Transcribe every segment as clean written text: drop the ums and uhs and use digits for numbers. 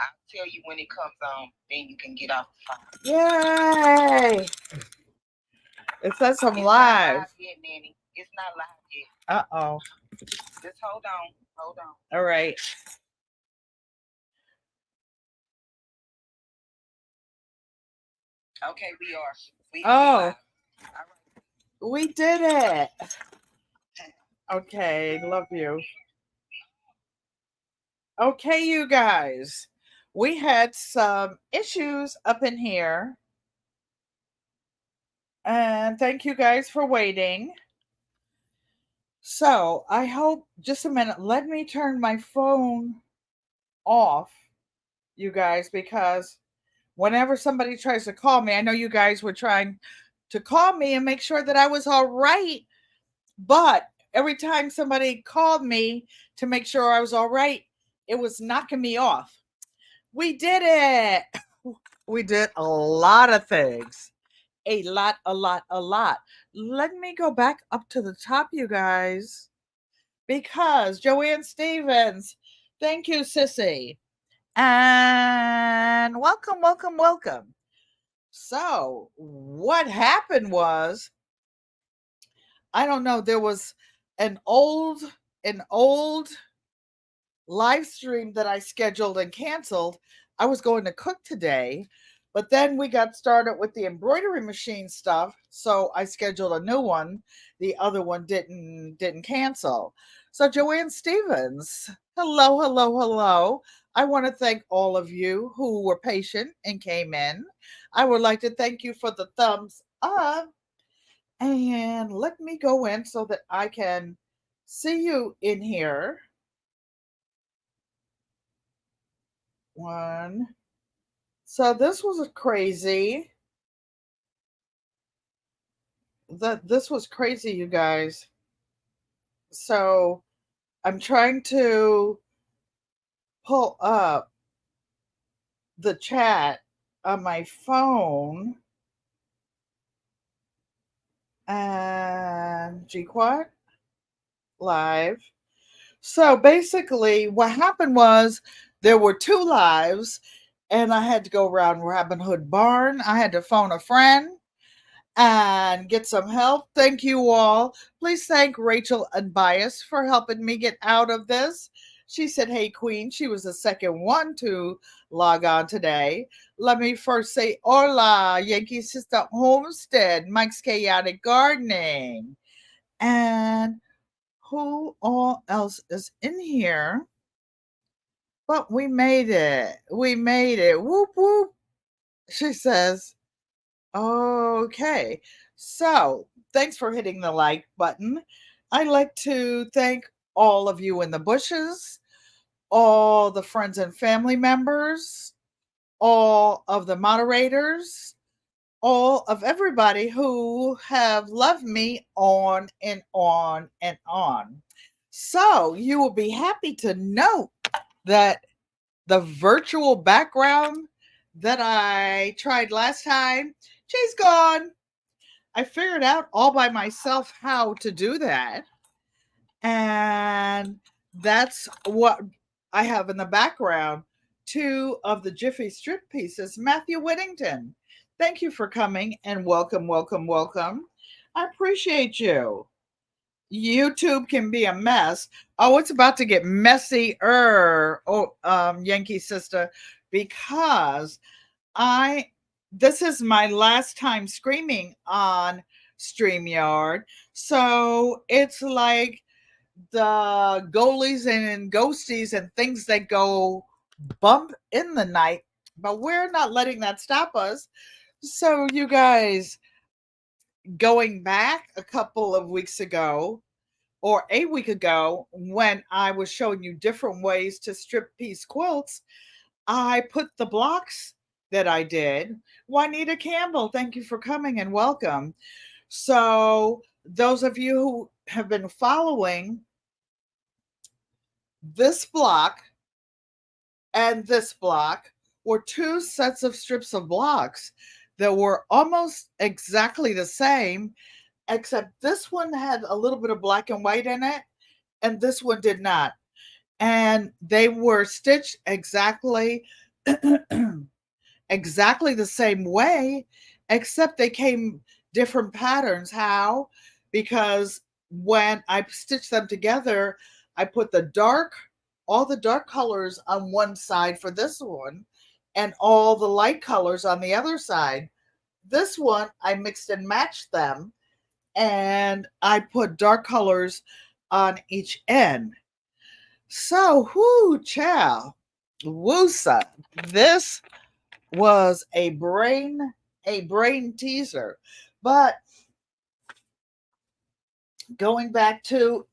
I'll tell you when it comes on, then you can get off the phone. Yay! It says I'm It's not live. live yet, Nanny. It's not live yet. Uh-oh. Just hold on. Hold on. All right. Okay, we are. We Oh, live. All right. we did it. Okay, love you. Okay, you guys. We had some issues up in here. And thank you guys for waiting. So, I hope just a minute. Let me turn my phone off, you guys, because whenever somebody tries to call me, I know you guys were trying to call me and make sure that I was all right. But every time somebody called me to make sure I was all right, it was knocking me off. We did it. We did a lot of things. A lot, a lot, a lot. Let me go back up to the top, you guys, because Joanne Stevens, thank you, Sissy. And welcome, welcome, welcome. So, what happened was, I don't know, there was an old an old live stream that I scheduled and canceled. I was going to cook today, but then we got started with the embroidery machine stuff, so I scheduled a new one. The other one didn't cancel. So Joanne Stevens, hello, hello, hello. I want to thank all of you who were patient and came in. I would like to thank you for the thumbs up. And let me go in so that I can see you in here. One. So this was a crazy. This was crazy, you guys. So I'm trying to pull up the chat on my phone and GQuat live. So basically, what happened was there were two lives, and I had to go around Robin Hood Barn. I had to phone a friend and get some help. Thank you all. Please thank Rachel Unbiased for helping me get out of this. She said, "Hey, Queen." She was the second one to log on today. Let me first say, hola, Yankee Sister Homestead, Mike's Chaotic Gardening. And who all else is in here? But we made it. We made it. Whoop, whoop. She says, okay. So, thanks for hitting the like button. I'd like to thank all of you in the bushes, all the friends and family members, all of the moderators, all of everybody who have loved me on and on and on. So, you will be happy to note that the virtual background that I tried last time, she's gone. I figured out all by myself how to do that. And that's what I have in the background. Two of the Jiffy strip pieces. Matthew Whittington, thank you for coming and welcome, welcome, welcome. I appreciate you. YouTube can be a mess. Oh, it's about to get messier. Oh, Yankee sister, because I this is my last time screaming on StreamYard. So it's like the goalies and ghosties and things that go bump in the night, but we're not letting that stop us. So, you guys, going back a couple of weeks ago, or a week ago, when I was showing you different ways to strip piece quilts, I put the blocks that I did. Juanita Campbell, thank you for coming and welcome. So, those of you who have been following, this block and this block were two sets of strips of blocks that were almost exactly the same, except this one had a little bit of black and white in it, and this one did not. And they were stitched exactly exactly the same way, except they came different patterns. How? Because when I stitched them together, I put all the dark colors on one side for this one, and all the light colors on the other side. This one, I mixed and matched them, and I put dark colors on each end. So, whoo, chow, woosa. This was a brain teaser. But going back to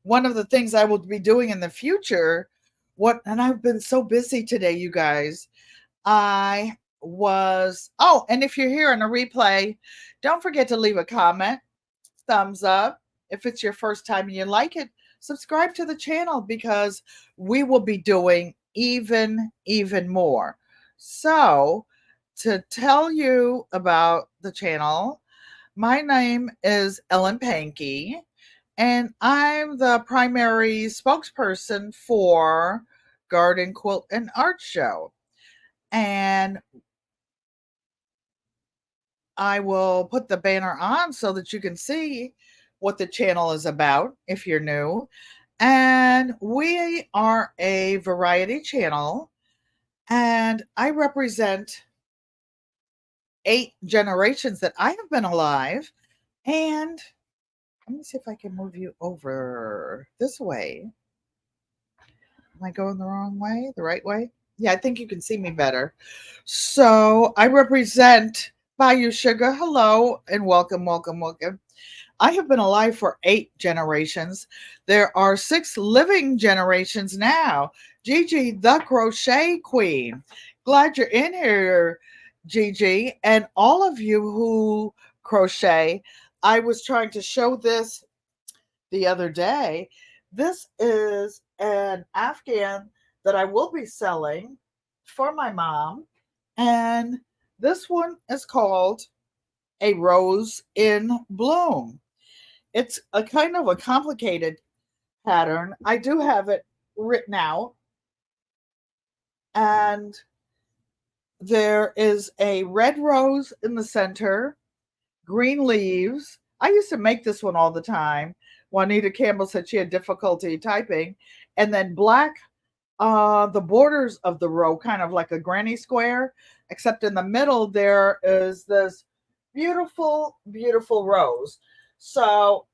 one of the things I will be doing in the future, and I've been so busy today, you guys. And if you're here on a replay, don't forget to leave a comment, thumbs up. If it's your first time and you like it, subscribe to the channel because we will be doing even more. So, to tell you about the channel, my name is Ellen Pankey, and I'm the primary spokesperson for Garden Quilt and Art Show. And I will put the banner on so that you can see what the channel is about if you're new. And we are a variety channel, and I represent 8 generations that I have been alive. And let me see if I can move you over this way. Am I going the wrong way? The right way? Yeah, I think you can see me better. So I represent Bayou Sugar. Hello and welcome, welcome, welcome. I have been alive for 8 generations. There are 6 living generations now. Gigi, the crochet queen. Glad you're in here, Gigi. And all of you who crochet, I was trying to show this the other day. This is an Afghan that I will be selling for my mom. And this one is called A Rose in Bloom. It's a kind of a complicated pattern. I do have it written out. And there is a red rose in the center, green leaves. I used to make this one all the time. Juanita Campbell said she had difficulty typing. And then black, the borders of the row, kind of like a granny square, except in the middle there is this beautiful, beautiful rose. So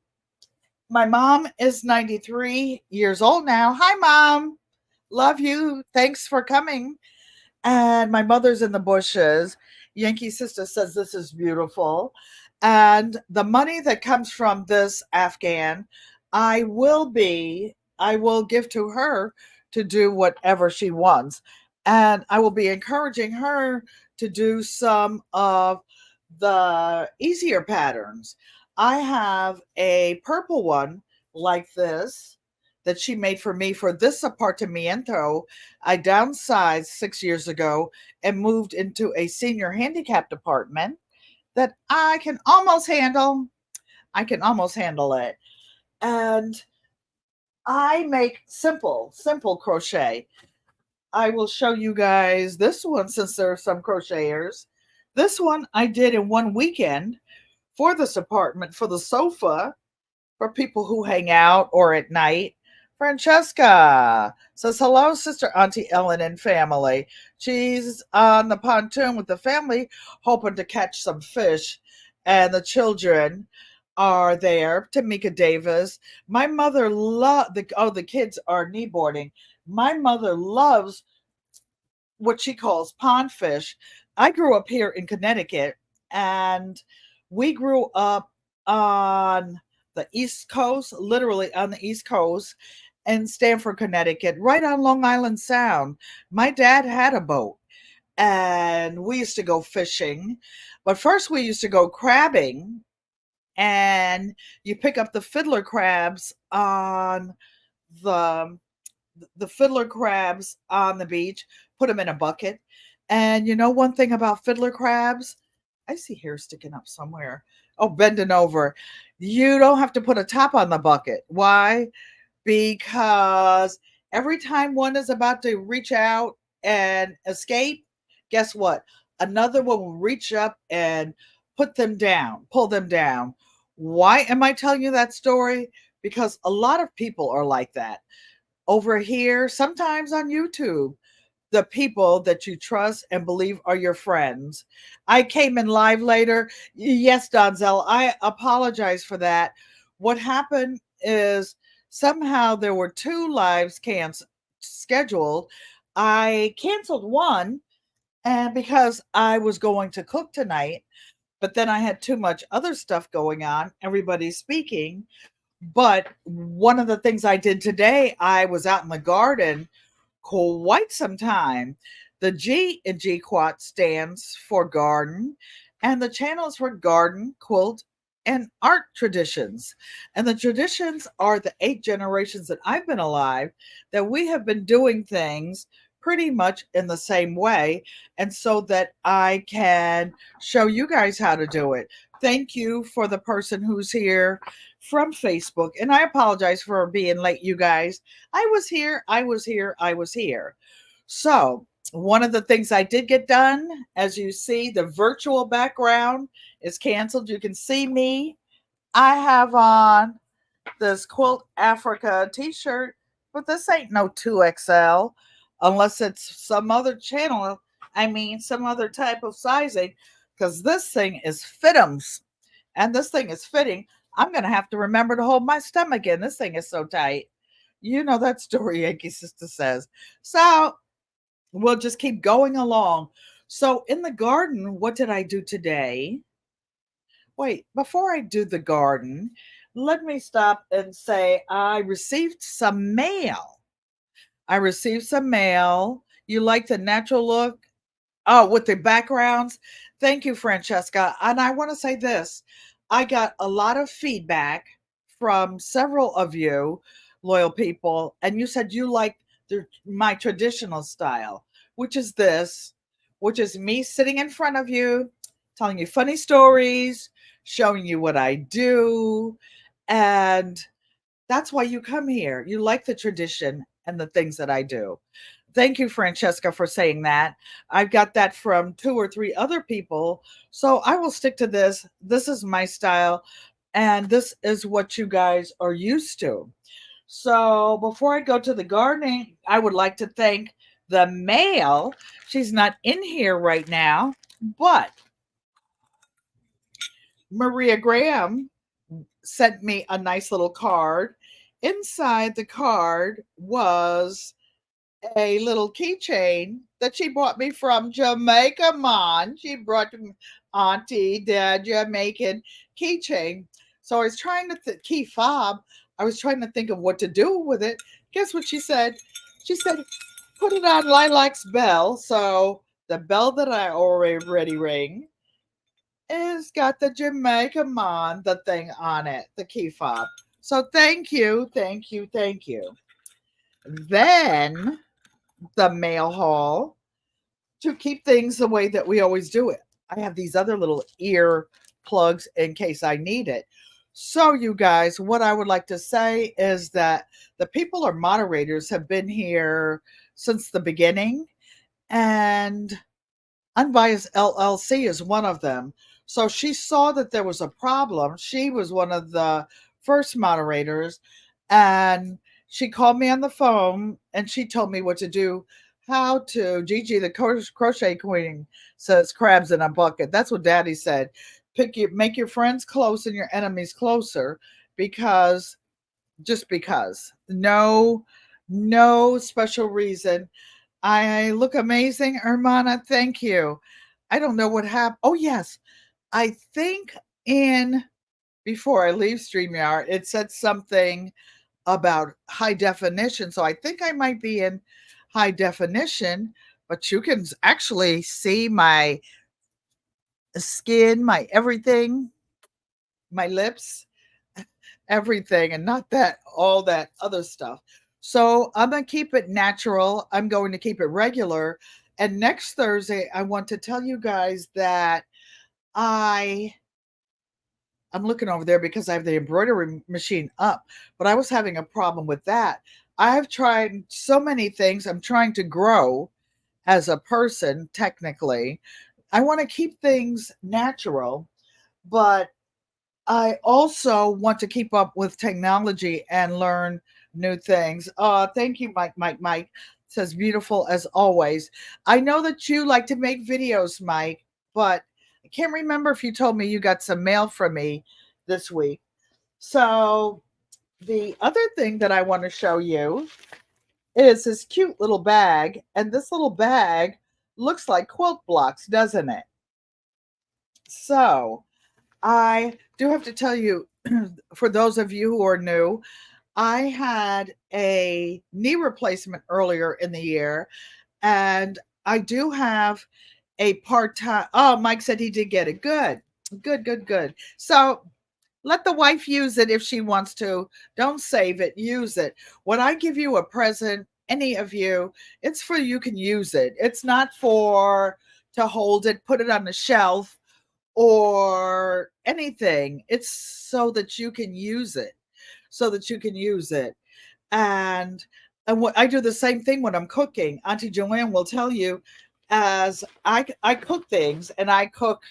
my mom is 93 years old now. Hi, Mom. Love you. Thanks for coming. And my mother's in the bushes. Yankee Sister says this is beautiful. And the money that comes from this Afghan, I will give to her to do whatever she wants. And I will be encouraging her to do some of the easier patterns. I have a purple one like this that she made for me for this apartamento. I downsized 6 years ago and moved into a senior handicapped apartment that I can almost handle. I can almost handle it. And I make simple crochet. I will show you guys this one since there are some crocheters. This one I did in one weekend for this apartment, for the sofa, for people who hang out or at night. Francesca says, hello, Sister Auntie Ellen and family. She's on the pontoon with the family, hoping to catch some fish. And the children are there. Tamika Davis. My mother the kids are kneeboarding. My mother loves what she calls pond fish. I grew up here in Connecticut, and we grew up on the East Coast, literally on the East Coast in Stamford, Connecticut, right on Long Island Sound. My dad had a boat, and we used to go fishing. But first, we used to go crabbing, and you pick up the fiddler crabs on the fiddler crabs on the beach, put them in a bucket. And you know one thing about fiddler crabs? I see hair sticking up somewhere. Oh, bending over. You don't have to put a top on the bucket. Why? Because every time one is about to reach out and escape, guess what? Another one will reach up and put them down, pull them down. Why am I telling you that story? Because a lot of people are like that. Over here, sometimes on YouTube, the people that you trust and believe are your friends. I came in live later. Yes, Donzel, I apologize for that. What happened is somehow there were two lives scheduled. I canceled one, and because I was going to cook tonight, but then I had too much other stuff going on. Everybody's speaking. But one of the things I did today, I was out in the garden quite some time. The G in GQuat stands for garden, and the channel is for garden, quilt, and art traditions. And the traditions are the 8 generations that I've been alive that we have been doing things pretty much in the same way, and so that I can show you guys how to do it. Thank you for the person who's here from Facebook. And I apologize for being late, you guys. I was here, I was here, I was here. So, one of the things I did get done, as you see, the virtual background is canceled. You can see me. I have on this Quilt Africa t shirt, but this ain't no 2XL unless it's some other channel. I mean, some other type of sizing, because this thing is fitums and this thing is fitting. I'm going to have to remember to hold my stomach in. This thing is so tight. You know that story, Yankee Sister says. So we'll just keep going along. So in the garden, what did I do today? Wait, before I do the garden, let me stop and say I received some mail. I received some mail. You like the natural look? Oh, with the backgrounds. Thank you, Francesca. And I want to say this. I got a lot of feedback from several of you, loyal people, and you said you like my traditional style, which is this, which is me sitting in front of you, telling you funny stories, showing you what I do. And that's why you come here. You like the tradition and the things that I do. Thank you, Francesca, for saying that. I've got that from 2 or 3 other people. So I will stick to this. This is my style, and this is what you guys are used to. So before I go to the gardening, I would like to thank the mail. She's not in here right now, but Maria Graham sent me a nice little card. Inside the card was a little keychain that she brought me from Jamaica, man. She brought Auntie the Jamaican keychain. So I was trying to key fob. I was trying to think of what to do with it. Guess what she said? She said, put it on Lilac's bell. So the bell that I already ring is got the Jamaica man, the thing on it, the key fob. So thank you, thank you, thank you. Then the mail haul to keep things the way that we always do it. I have these other little ear plugs in case I need it. So, you guys, what I would like to say is that the people or moderators have been here since the beginning, and Unbiased LLC is one of them. So she saw that there was a problem. She was one of the first moderators, and she called me on the phone and she told me what to do. How to Gigi the crochet queen says crabs in a bucket. That's what Daddy said. Make your friends close and your enemies closer, because just because. No special reason. I look amazing, Hermana. Thank you. I don't know what happened. Oh, yes. I think in before I leave StreamYard, it said something about high definition. So I think I might be in high definition, but you can actually see my skin, my everything, my lips, everything, and not that all that other stuff. So I'm going to keep it natural. I'm going to keep it regular. And next Thursday, I want to tell you guys that I'm looking over there because I have the embroidery machine up, but I was having a problem with that. I've tried so many things. I'm trying to grow, as a person, technically. I want to keep things natural, but I also want to keep up with technology and learn new things. Thank you, Mike. Says beautiful as always. I know that you like to make videos, Mike, but I can't remember if you told me you got some mail from me this week. So the other thing that I want to show you is this cute little bag, and this little bag looks like quilt blocks, doesn't it? So I do have to tell you, for those of you who are new, I had a knee replacement earlier in the year, and I do have a part-time. Oh, Mike said he did get it. Good, good, good, good. So let the wife use it if she wants to. Don't save it, use it. When I give you a present, any of you, it's for you can use it. It's not for to hold it, put it on the shelf, or anything. It's so that you can use it. So that you can use it. And what I do the same thing when I'm cooking. Auntie Joanne will tell you, as I cook things, and I cook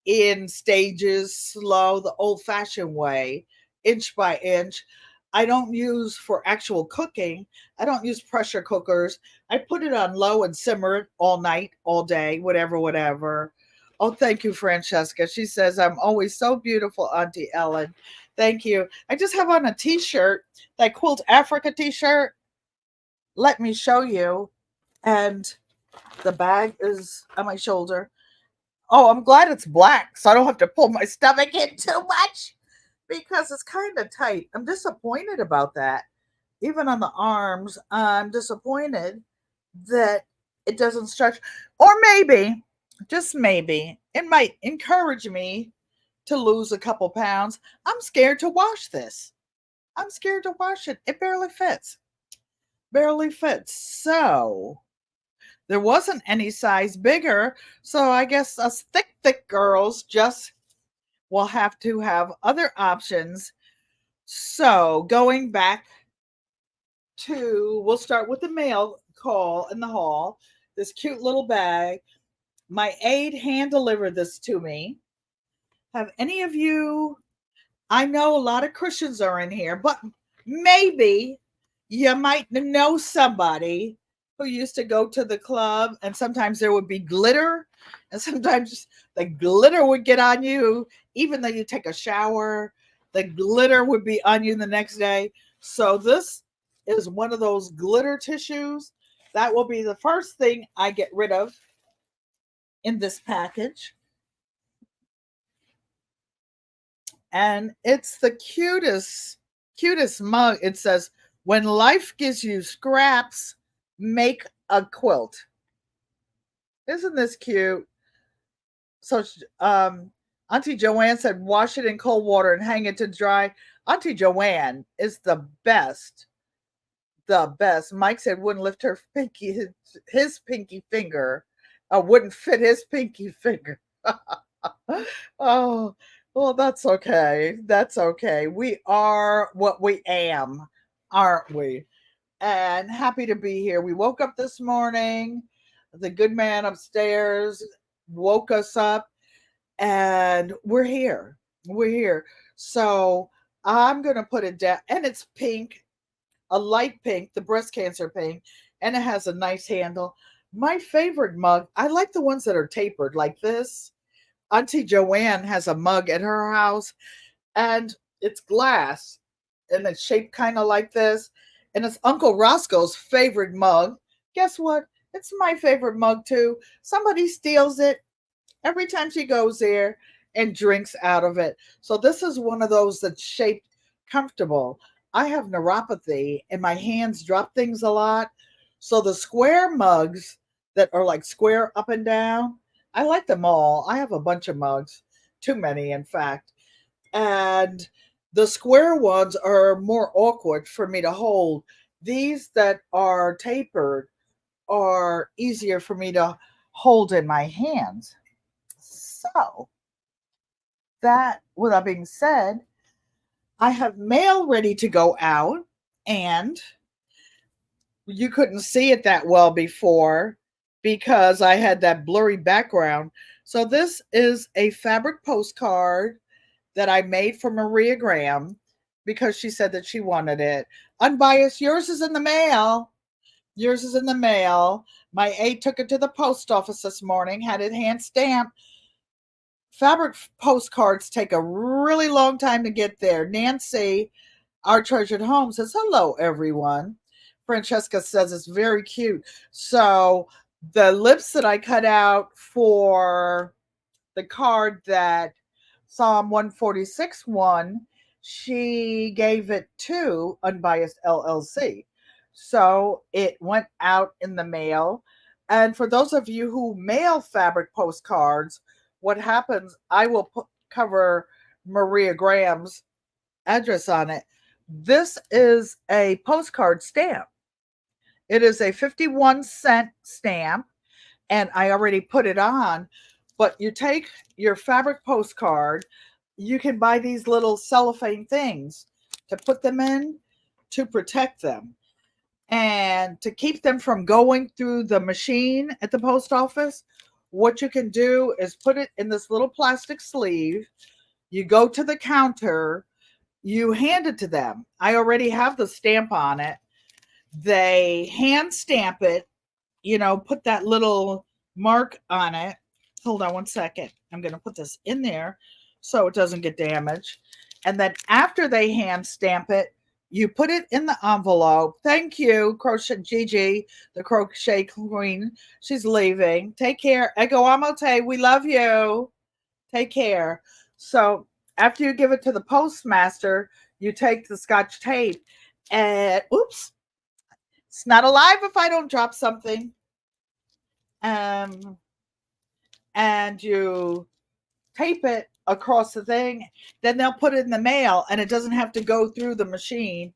in stages, slow, the old fashioned way, inch by inch. I don't use for actual cooking. I don't use pressure cookers. I put it on low and simmer it all night, all day, whatever, whatever. Oh, thank you, Francesca. She says, I'm always so beautiful, Auntie Ellen. Thank you. I just have on a t shirt, that Quilt Africa t shirt. Let me show you. And the bag is on my shoulder. Oh, I'm glad it's black so I don't have to pull my stomach in too much because it's kind of tight. I'm disappointed about that. Even on the arms, I'm disappointed that it doesn't stretch. Or maybe, just maybe, it might encourage me to lose a couple pounds. I'm scared to wash this. I'm scared to wash it. It barely fits. Barely fits. So there wasn't any size bigger. So I guess us thick girls just will have to have other options. So going back to, we'll start with the mail call in the hall. This cute little bag. My aide hand delivered this to me. Have any of you, I know a lot of Christians are in here, but maybe you might know somebody who used to go to the club, and sometimes there would be glitter, and sometimes the glitter would get on you, even though you take a shower, the glitter would be on you the next day. So this is one of those glitter tissues. That will be the first thing I get rid of in this package. And it's the cutest mug. It says, when life gives you scraps, make a quilt. Isn't this cute? So Auntie Joanne said, wash it in cold water and hang it to dry. Auntie Joanne is the best. The best. Mike said wouldn't lift her pinky, his pinky finger. Wouldn't fit his pinky finger. Oh, well, that's okay. That's okay. We are what we am, aren't we? And happy to be here. We woke up this morning. The good man upstairs woke us up, and we're here. We're here. So I'm going to put it down. And it's pink, a light pink, the breast cancer pink, and it has a nice handle. My favorite mug, I like the ones that are tapered like this. Auntie Joanne has a mug at her house, and it's glass, and it's shaped kind of like this. And it's Uncle Roscoe's favorite mug. Guess what? It's my favorite mug too. Somebody steals it every time she goes there and drinks out of it. So this is one of those that's shaped comfortable. I have neuropathy and my hands drop things a lot. So the square mugs that are like square up and down, I like them all. I have a bunch of mugs, too many, in fact. And the square ones are more awkward for me to hold. These that are tapered are easier for me to hold in my hands. So, that, with that being said, I have mail ready to go out, and you couldn't see it that well before because I had that blurry background. So this is a fabric postcard that I made for Maria Graham because she said that she wanted it. Unbiased, yours is in the mail. Yours is in the mail. My aide took it to the post office this morning, had it hand stamped. Fabric postcards take a really long time to get there. Nancy, our treasured home, says, hello, everyone. Francesca says it's very cute. So the lips that I cut out for the card that Psalm 146 won, she gave it to Unbiased LLC. So it went out in the mail. And for those of you who mail fabric postcards, what happens, I will cover Maria Graham's address on it. This is a postcard stamp. It is a 51-cent stamp, and I already put it on. But you take your fabric postcard, you can buy these little cellophane things to put them in to protect them. And to keep them from going through the machine at the post office, what you can do is put it in this little plastic sleeve. You go to the counter, you hand it to them. I already have the stamp on it. They hand stamp it, put that little mark on it. Hold on one second. I'm going to put this in there so it doesn't get damaged. And then after they hand stamp it, you put it in the envelope. Thank you, Crochet Gigi, the crochet queen. She's leaving. Take care. Ego amote. We love you. Take care. So after you give it to the postmaster, you take the Scotch tape and oops, it's not alive if I don't drop something. And you tape it across the thing. Then they'll put it in the mail, and it doesn't have to go through the machine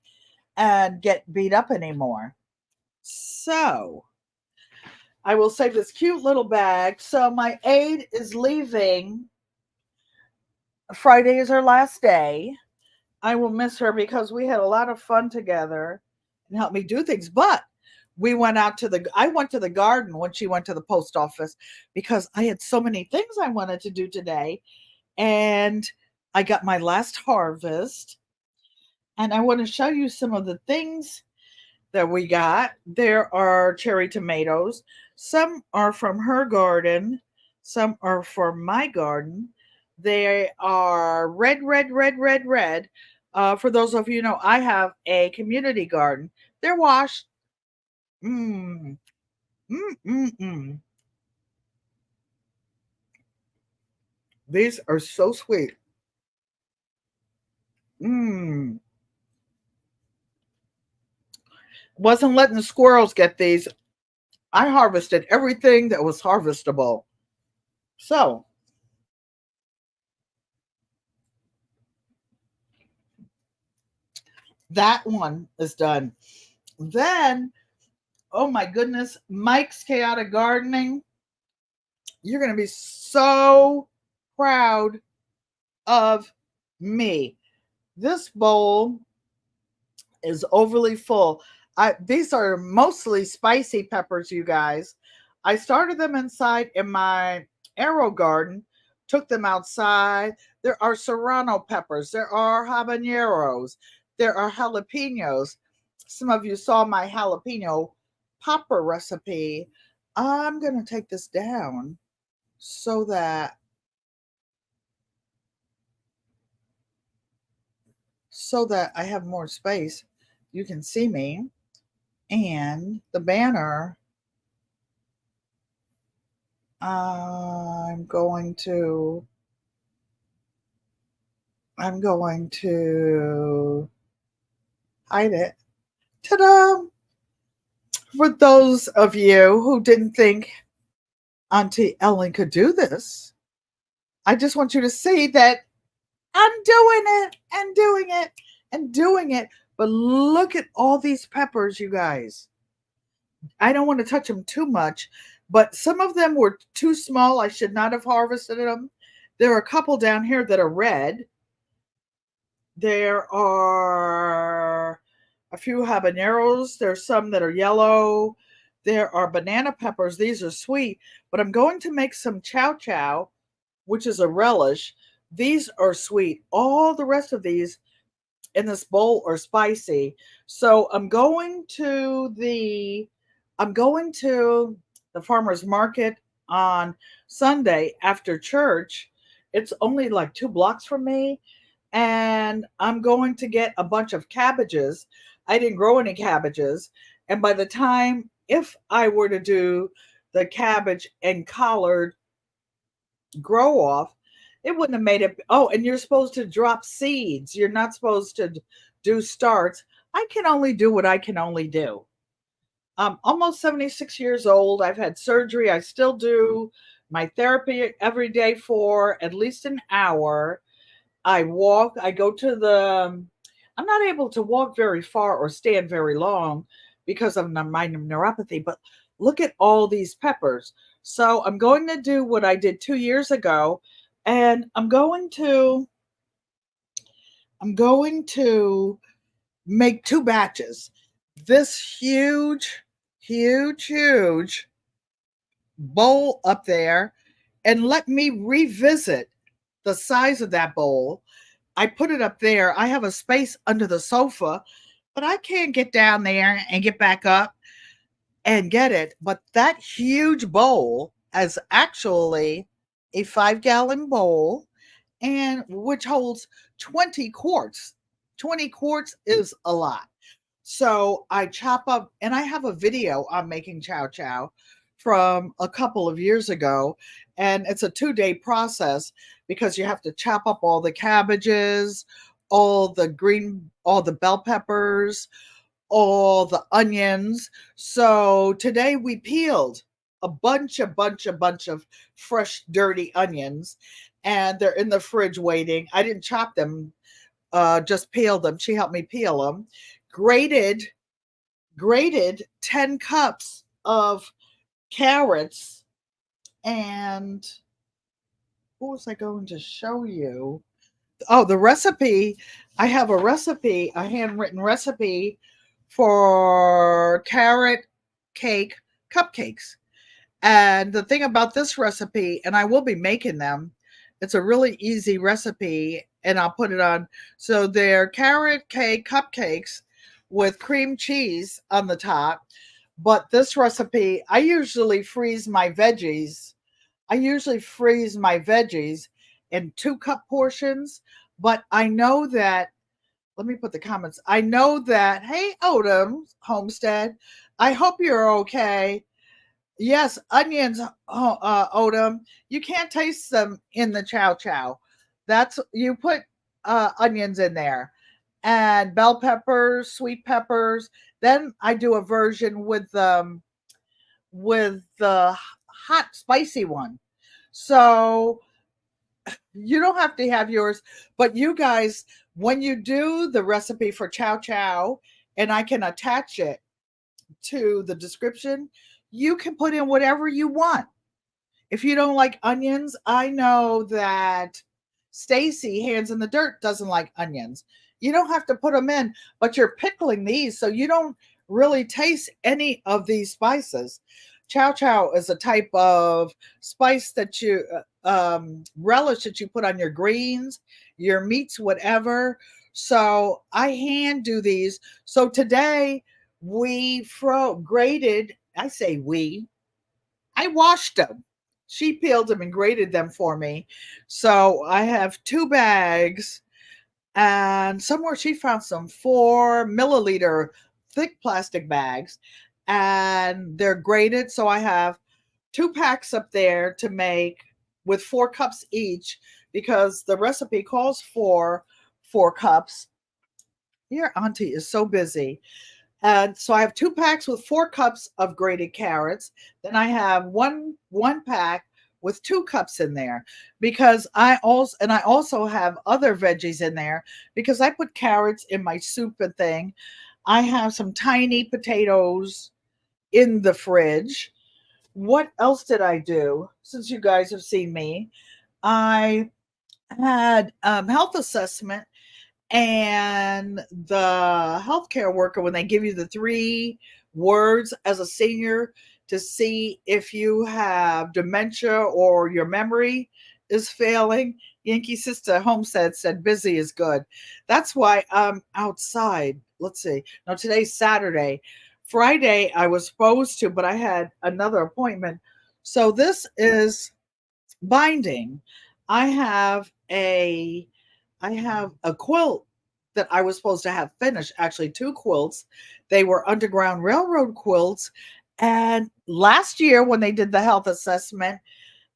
and get beat up anymore. So I will save this cute little bag. So my aide is leaving. Friday is her last day. I will miss her because we had a lot of fun together and helped me do things. But I went to the garden when she went to the post office because I had so many things I wanted to do today. And I got my last harvest. And I want to show you some of the things that we got. There are cherry tomatoes. Some are from her garden. Some are from my garden. They are red, red, red, red, red. For those of you who know, I have a community garden. They're washed. These are so sweet. Wasn't letting the squirrels get these. I harvested everything that was harvestable. So that one is done. Then, oh my goodness, Mike's Chaotic Gardening. You're going to be so proud of me. This bowl is overly full. These are mostly spicy peppers, you guys. I started them inside in my arrow garden, took them outside. There are serrano peppers. There are habaneros. There are jalapenos. Some of you saw my jalapeno popper recipe. I'm going to take this down so that I have more space. You can see me. And the banner, I'm going to hide it. Ta-da! For those of you who didn't think Auntie Ellen could do this, I just want you to see that I'm doing it and doing it and doing it. But look at all these peppers, you guys. I don't want to touch them too much, but some of them were too small. I should not have harvested them. There are a couple down here that are red. There are a few habaneros. There's some that are yellow. There are banana peppers. These are sweet, but I'm going to make some chow chow, which is a relish. These are sweet. All the rest of these in this bowl are spicy. So I'm going to the farmer's market on Sunday after church. It's only like 2 blocks from me. And I'm going to get a bunch of cabbages. I didn't grow any cabbages. And by the time, if I were to do the cabbage and collard grow off, it wouldn't have made it. Oh, and you're supposed to drop seeds. You're not supposed to do starts. I can only do what I can only do. I'm almost 76 years old. I've had surgery. I still do my therapy every day for at least an hour. I walk. I go to the. I'm not able to walk very far or stand very long because of my neuropathy, but look at all these peppers. So I'm going to do what I did 2 years ago, and I'm going to make 2 batches. This huge bowl up there, and let me revisit the size of that bowl. I put it up there. I have a space under the sofa, but I can't get down there and get back up and get it. But that huge bowl is actually a 5-gallon bowl, and which holds 20 quarts. 20 quarts is a lot. So I chop up, and I have a video on making chow chow from a couple of years ago. And it's a 2-day process because you have to chop up all the cabbages, all the bell peppers, all the onions. So today we peeled a bunch of fresh, dirty onions, and they're in the fridge waiting. I didn't chop them, just peeled them. She helped me peel them. Grated, grated 10 cups of carrots, and what was I going to show you? Oh, the recipe. I have a recipe, a handwritten recipe for carrot cake cupcakes. And the thing about this recipe, and I will be making them, it's a really easy recipe, and I'll put it on. So they're carrot cake cupcakes with cream cheese on the top. But this recipe, I usually freeze my veggies in 2 cup portions. But I know that, let me put the comments. I know that, hey, Odom Homestead, I hope you're okay. Yes, onions, Odom. You can't taste them in the chow chow. That's you put onions in there, and bell peppers, sweet peppers. Then I do a version with the hot spicy one. So you don't have to have yours, but you guys, when you do the recipe for chow chow, and I can attach it to the description, you can put in whatever you want. If you don't like onions, I know that Stacy, Hands in the Dirt, doesn't like onions. You don't have to put them in, but you're pickling these, so you don't really taste any of these spices. Chow chow is a type of spice that you relish that you put on your greens, your meats, whatever. So I hand do these. So today we grated. I say we. I washed them. She peeled them and grated them for me. So I have 2 bags, and somewhere she found some 4 milliliter thick plastic bags, and they're grated. So I have 2 packs up there to make with 4 cups each because the recipe calls for 4 cups. Your auntie is so busy. And so I have 2 packs with 4 cups of grated carrots. Then I have one pack with 2 cups in there because I also have other veggies in there because I put carrots in my soup and thing. I have some tiny potatoes in the fridge. What else did I do since you guys have seen me? I had health assessment, And the healthcare worker, when they give you the 3 words as a senior to see if you have dementia or your memory is failing, Yankee Sister Homestead said busy is good. That's why I'm outside. Let's see. Now today's Saturday. Friday I was supposed to, but I had another appointment. So this is binding. I have a I have a quilt that I was supposed to have finished, actually 2 quilts. They were Underground Railroad quilts. And last year when they did the health assessment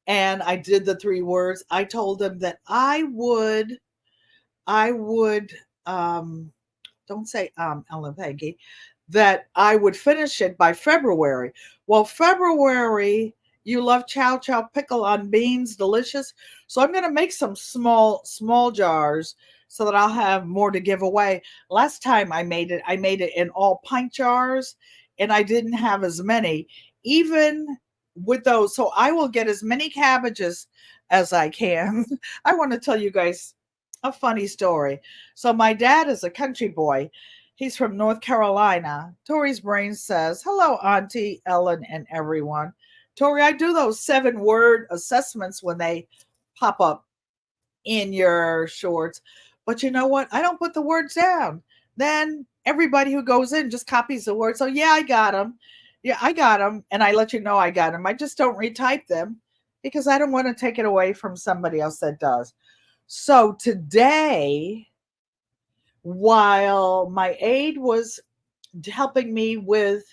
and I did the 3 words, I told them that I would don't say Ellen Peggy, that I would finish it by February. Well, February, you love chow pickle on beans, delicious. So I'm going to make some small jars so that I'll have more to give away. Last time I made it in all pint jars, and I didn't have as many, even with those. So I will get as many cabbages as I can. I want to tell you guys a funny story. So my dad is a country boy. He's from North Carolina. Tori's brain says, hello, Auntie Ellen and everyone. Tori, I do those 7-word assessments when they pop up in your shorts. But you know what? I don't put the words down. Then everybody who goes in just copies the words. So yeah, I got them. Yeah, I got them. And I let you know I got them. I just don't retype them because I don't want to take it away from somebody else that does. So today, while my aide was helping me with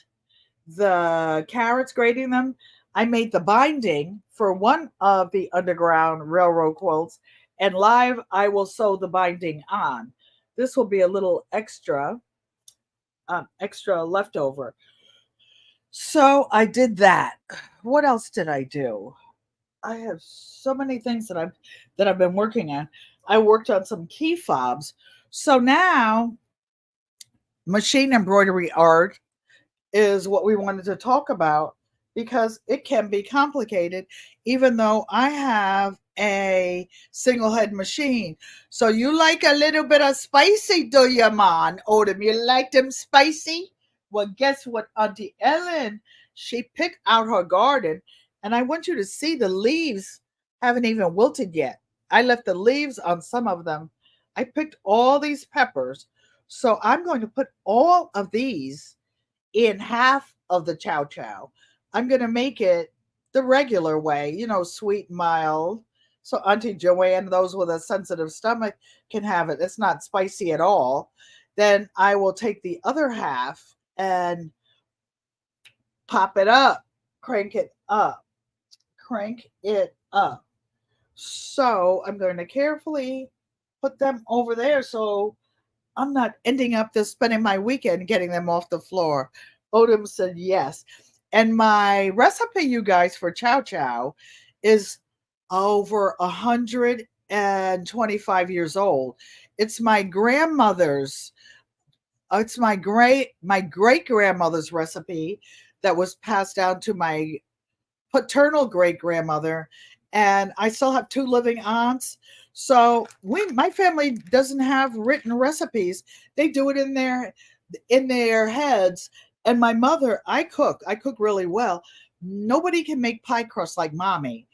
the carrots, grading them, I made the binding for one of the Underground Railroad quilts, and live I will sew the binding on. This will be a little extra leftover. So I did that. What else did I do? I have so many things that I've been working on. I worked on some key fobs. So now machine embroidery art is what we wanted to talk about because it can be complicated, even though I have a single head machine. So you like a little bit of spicy, do you, man? Odom, you like them spicy? Well, guess what, Auntie Ellen? She picked out her garden, and I want you to see the leaves haven't even wilted yet. I left the leaves on some of them. I picked all these peppers. So I'm going to put all of these in half of the chow. I'm going to make it the regular way, sweet, mild. So Auntie Joanne, those with a sensitive stomach can have it. It's not spicy at all. Then I will take the other half and pop it up, crank it up, crank it up. So I'm going to carefully put them over there so I'm not ending up just spending my weekend getting them off the floor. Odom said yes. And my recipe, you guys, for chow is over 125 years old. It's my grandmother's. It's my great grandmother's recipe that was passed down to my paternal great grandmother, and I still have 2 living aunts. So my family doesn't have written recipes. They do it in their heads. And my mother, I cook really well. Nobody can make pie crust like mommy.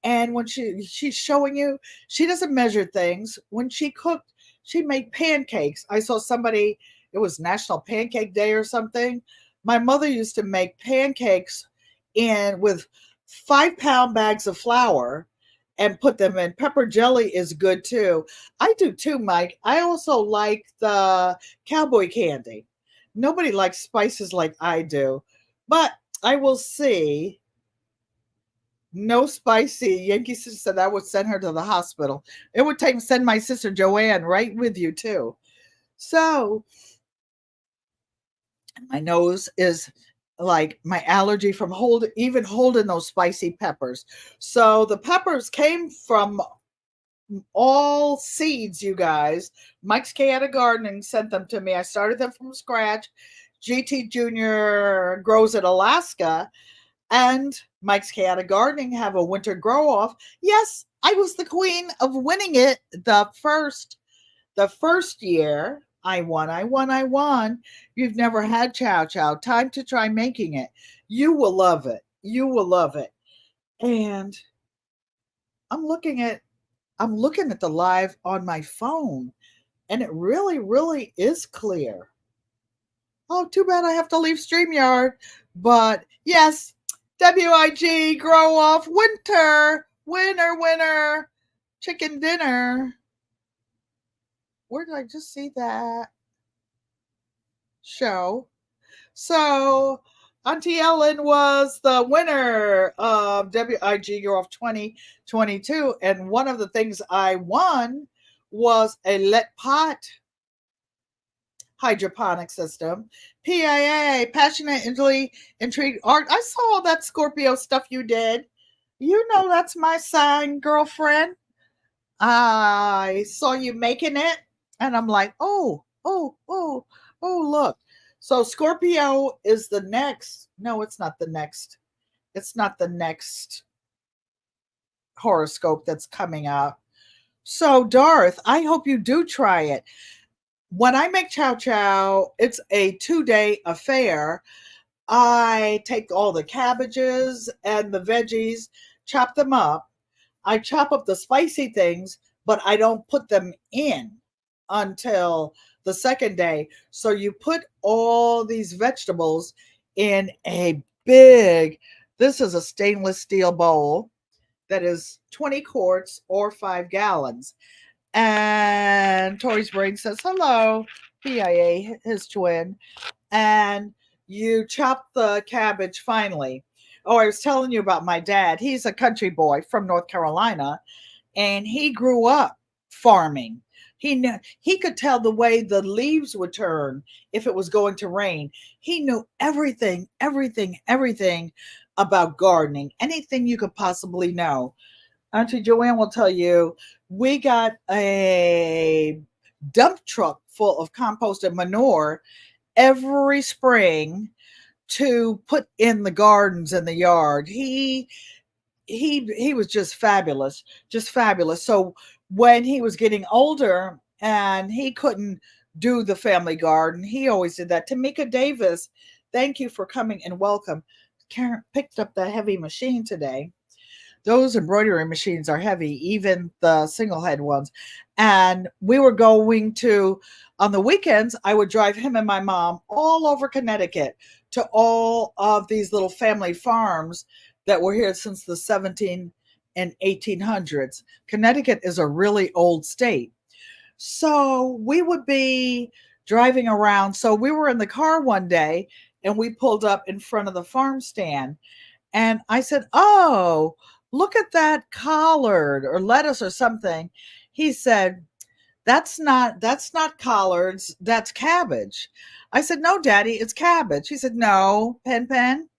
And when she's showing you, she doesn't measure things. When she cooked, she made pancakes. I saw somebody, it was National Pancake Day or something. My mother used to make pancakes with 5-pound bags of flour and put them in. Pepper jelly is good too. I do too, Mike. I also like the cowboy candy. Nobody likes spices like I do, but I will see. No spicy. Yankee sister said I would send her to the hospital. It would send my sister Joanne right with you too. So my nose is like my allergy from even holding those spicy peppers. So the peppers came from all seeds, you guys. Mike's Chaotic Gardening sent them to me. I started them from scratch. GT Junior grows in Alaska, and Mike's Chaotic Gardening have a winter grow off. Yes, I was the queen of winning it the The first year, I won. You've never had chow chow. Time to try making it. You will love it. You will love it. And I'm looking at I'm looking at the live on my phone, and it really, really is clear. Oh, too bad I have to leave StreamYard. But yes, WIG, grow off, winter, winner, winner, chicken dinner. Where did I just see that show? So Auntie Ellen was the winner of WIG Grow Off 2022. And one of the things I won was a Let Pot hydroponic system. PIA, passionately intrigued art. I saw all that Scorpio stuff you did. You know that's my sign, girlfriend. I saw you making it, and I'm like, oh, look. So Scorpio is the next. No, it's not the next. It's not the next horoscope that's coming up. So, Darth, I hope you do try it. When I make chow chow, it's a 2-day affair. I take all the cabbages and the veggies, chop them up. I chop up the spicy things, but I don't put them in until the second day. So you put all these vegetables in a big, this is a stainless steel bowl that is 20 quarts or 5 gallons. And Tori's brain says, hello, PIA, his twin. And you chop the cabbage finely. Oh, I was telling you about my dad. He's a country boy from North Carolina, and he grew up farming. He could tell the way the leaves would turn if it was going to rain. He knew everything about gardening, anything you could possibly know. Auntie Joanne will tell you, we got a dump truck full of composted manure every spring to put in the gardens in the yard. He was just fabulous, just fabulous. So when he was getting older and he couldn't do the family garden, he always did that. Tamika Davis, thank you for coming and welcome. Karen picked up the heavy machine today. Those embroidery machines are heavy, even the single head ones. And we were going to, on the weekends, I would drive him and my mom all over Connecticut to all of these little family farms that were here since the 17 and 1800s. Connecticut is a really old state. So we would be driving around. So we were in the car one day and we pulled up in front of the farm stand. And I said, oh, look at that collard or lettuce or something. He said, that's not collards, that's cabbage. I said, no, Daddy, it's cabbage. He said, no, Pen.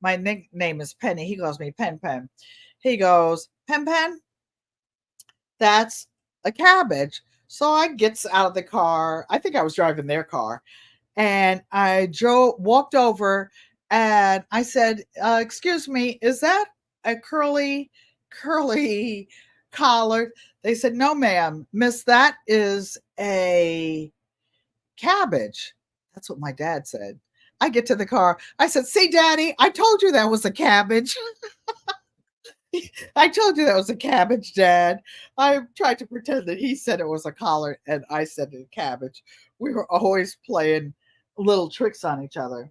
My nickname is Penny. He calls me Pen. He goes, Pen, that's a cabbage. So I gets out of the car. I think I was driving their car. And I walked over and I said, excuse me, is that a curly collar? They said, no, ma'am, miss, that is a cabbage. That's what my dad said. I get to the car. I said, see, Daddy, I told you that was a cabbage. I told you that was a cabbage, Dad. I tried to pretend that he said it was a collard and I said it cabbage. We were always playing little tricks on each other.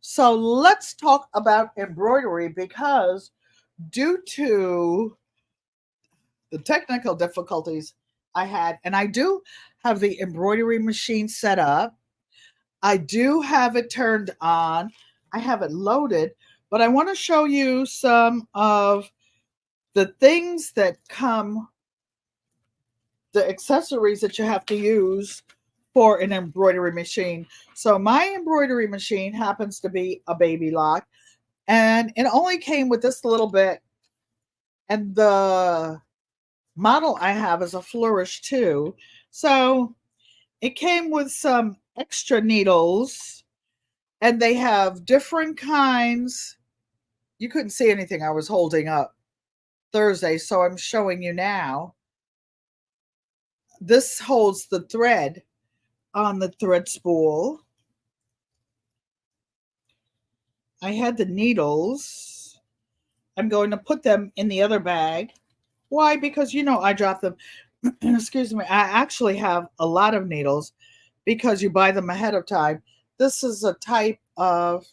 So let's talk about embroidery because due to the technical difficulties I had, and I do have the embroidery machine set up, I do have it turned on, I have it loaded, but I want to show you some of the things that come, the accessories that you have to use for an embroidery machine. So my embroidery machine happens to be a baby lock, and it only came with this little bit. And the model I have is a Flourish too. So it came with some extra needles, and they have different kinds. You couldn't see anything I was holding up Thursday, so I'm showing you now. this holds the thread on the thread spool. I had the needles. I'm going to put them in the other bag. Why? Because I dropped them. Excuse me. I actually have a lot of needles because you buy them ahead of time. This is a type of,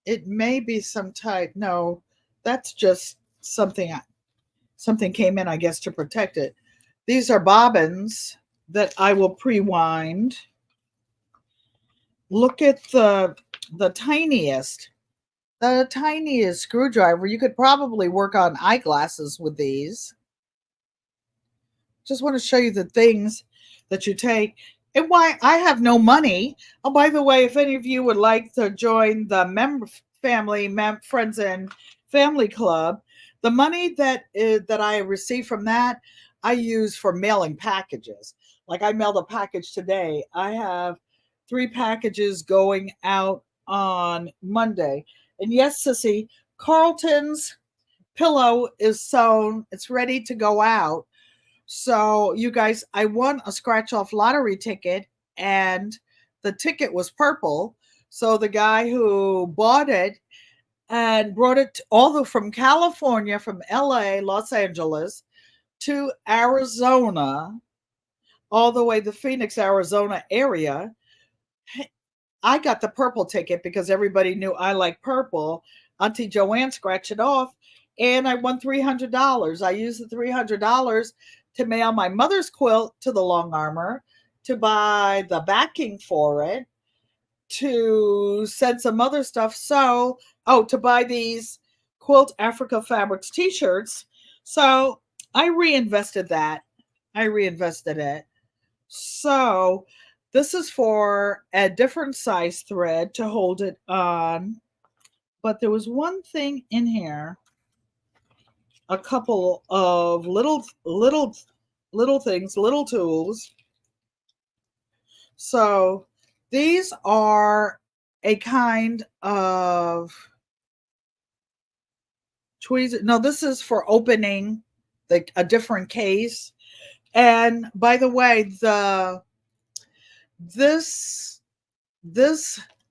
it may be some type, no, that's just something came in, I guess, to protect it. These are bobbins that I will pre-wind. Look at the tiniest, screwdriver. You could probably work on eyeglasses with these. Just want to show you the things that you take and why I have no money. Oh, by the way, if any of you would like to join the friends and family club, the money that I receive from that, I use for mailing packages. Like I mailed a package today. I have 3 packages going out on Monday. And yes, Sissy, Carlton's pillow is sewn. It's ready to go out. So, you guys, I won a scratch off lottery ticket and the ticket was purple. So, the guy who bought it and brought it all the from California, from LA, Los Angeles to Arizona, all the way to Phoenix, Arizona area. I got the purple ticket because everybody knew I like purple. Auntie Joanne scratched it off and I won $300. I used the $300 to mail my mother's quilt to the Long Armor, to buy the backing for it, to send some other stuff. So, to buy these Quilt Africa Fabrics t-shirts. So I reinvested that. I reinvested it. So this is for a different size thread to hold it on. But there was one thing in here, a couple of little things, little tools. So these are a kind of tweezers. No, this is for opening a different case. And by the way, this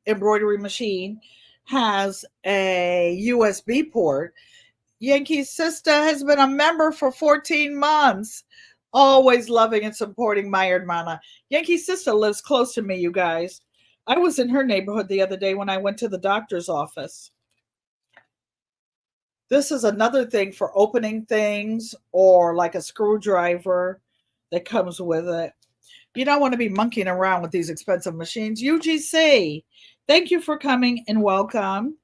embroidery machine has a USB port. Yankee Sister has been a member for 14 months. Always loving and supporting my hermana. Yankee Sister lives close to me, you guys. I was in her neighborhood the other day when I went to the doctor's office. This is another thing for opening things, or like a screwdriver that comes with it. You don't want to be monkeying around with these expensive machines. UGC, thank you for coming and welcome.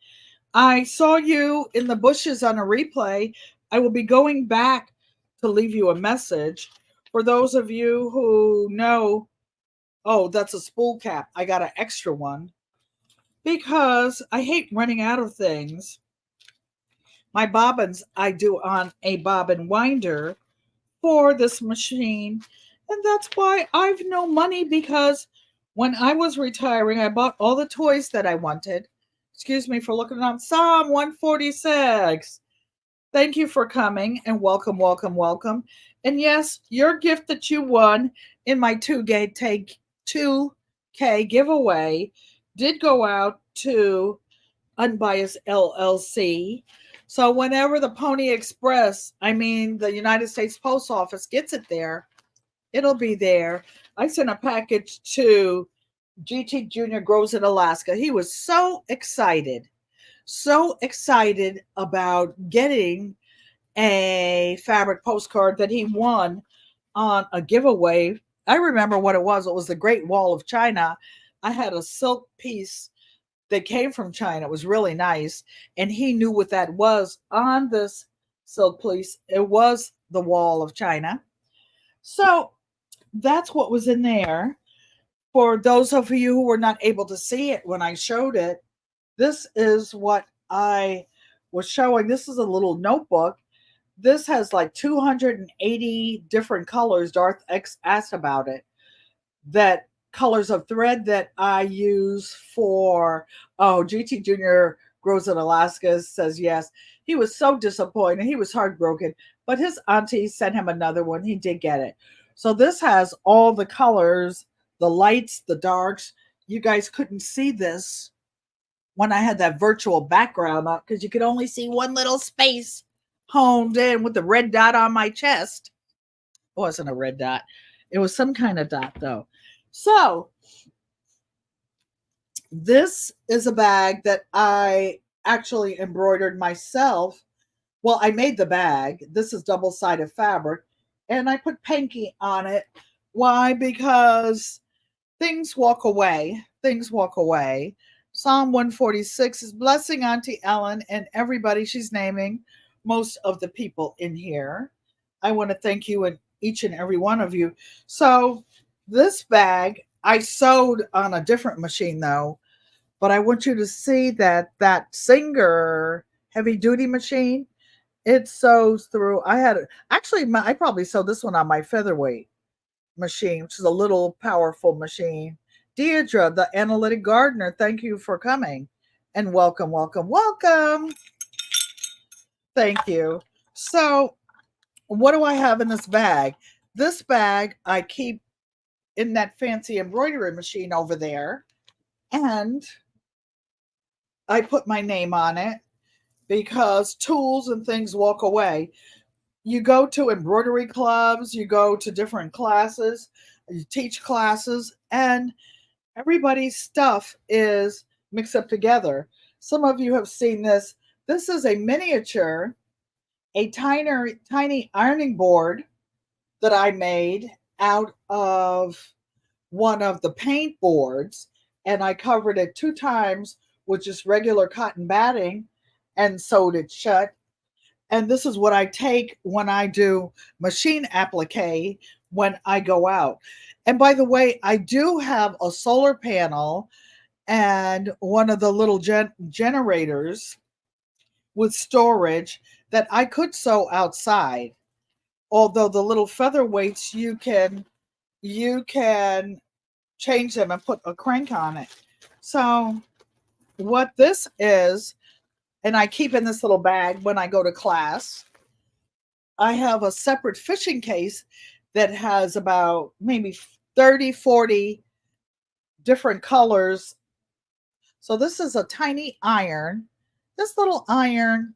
I saw you in the bushes on a replay. I will be going back to leave you a message. For those of you who know, oh, that's a spool cap. I got an extra one because I hate running out of things. My bobbins I do on a bobbin winder for this machine. And that's why I've no money, because when I was retiring, I bought all the toys that I wanted. Excuse me for looking on Psalm 146. Thank you for coming and welcome, welcome, welcome. And yes, your gift that you won in my 2K giveaway did go out to Unbiased LLC. So whenever the Pony Express, the United States Post Office gets it there, it'll be there. I sent a package to GT Jr. Grows in Alaska. He was so excited about getting a fabric postcard that he won on a giveaway. I remember what it was. It was the Great Wall of China. I had a silk piece that came from China. It was really nice. And he knew what that was on this silk piece. It was the Wall of China. So that's what was in there. For those of you who were not able to see it when I showed it, this is what I was showing. This is a little notebook. This has like 280 different colors. Darth X asked about it. That colors of thread that I use for, GT Junior grows in Alaska, says yes. He was so disappointed. He was heartbroken, but his auntie sent him another one. He did get it. So this has all the colors, the lights, the darks. You guys couldn't see this when I had that virtual background up because you could only see one little space honed in with the red dot on my chest. It wasn't a red dot. It was some kind of dot though. So this is a bag that I actually embroidered myself. Well, I made the bag. This is double-sided fabric, and I put Pankey on it. Why? Because things walk away. Things walk away. Psalm 146 is blessing Auntie Ellen and everybody she's naming, most of the people in here. I want to thank you and each and every one of you. So this bag I sewed on a different machine though, but I want you to see that that Singer heavy duty machine, it sews through. I had actually I probably sewed this one on my featherweight machine, which is a little powerful machine. Deidre, the analytic gardener, thank you for coming and welcome, welcome, welcome. Thank you. So, what do I have in this bag? This bag I keep in that fancy embroidery machine over there, and I put my name on it because tools and things walk away. You go to embroidery clubs, you go to different classes, you teach classes, and everybody's stuff is mixed up together. Some of you have seen this. This is a miniature, a tiny ironing board that I made out of one of the paint boards, and I covered it 2 times with just regular cotton batting and sewed it shut. And this is what I take when I do machine applique when I go out. And by the way, I do have a solar panel and one of the little generators with storage that I could sew outside. Although the little featherweights you can change them and put a crank on it. So what this is, and I keep in this little bag when I go to class, I have a separate fishing case that has about maybe 30, 40 different colors. So this is a tiny iron. This little iron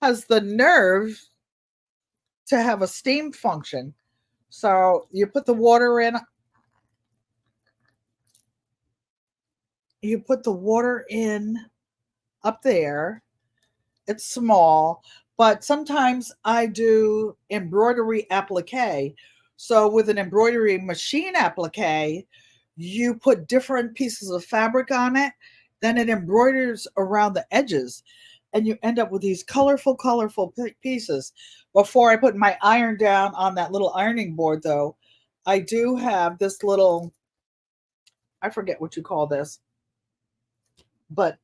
has the nerve to have a steam function. So you put the water in. You put the water in up there. It's small, but sometimes I do embroidery applique. So with an embroidery machine applique, you put different pieces of fabric on it, then it embroiders around the edges, and you end up with these colorful, colorful pieces. Before I put my iron down on that little ironing board, though, I do have this little, I forget what you call this, but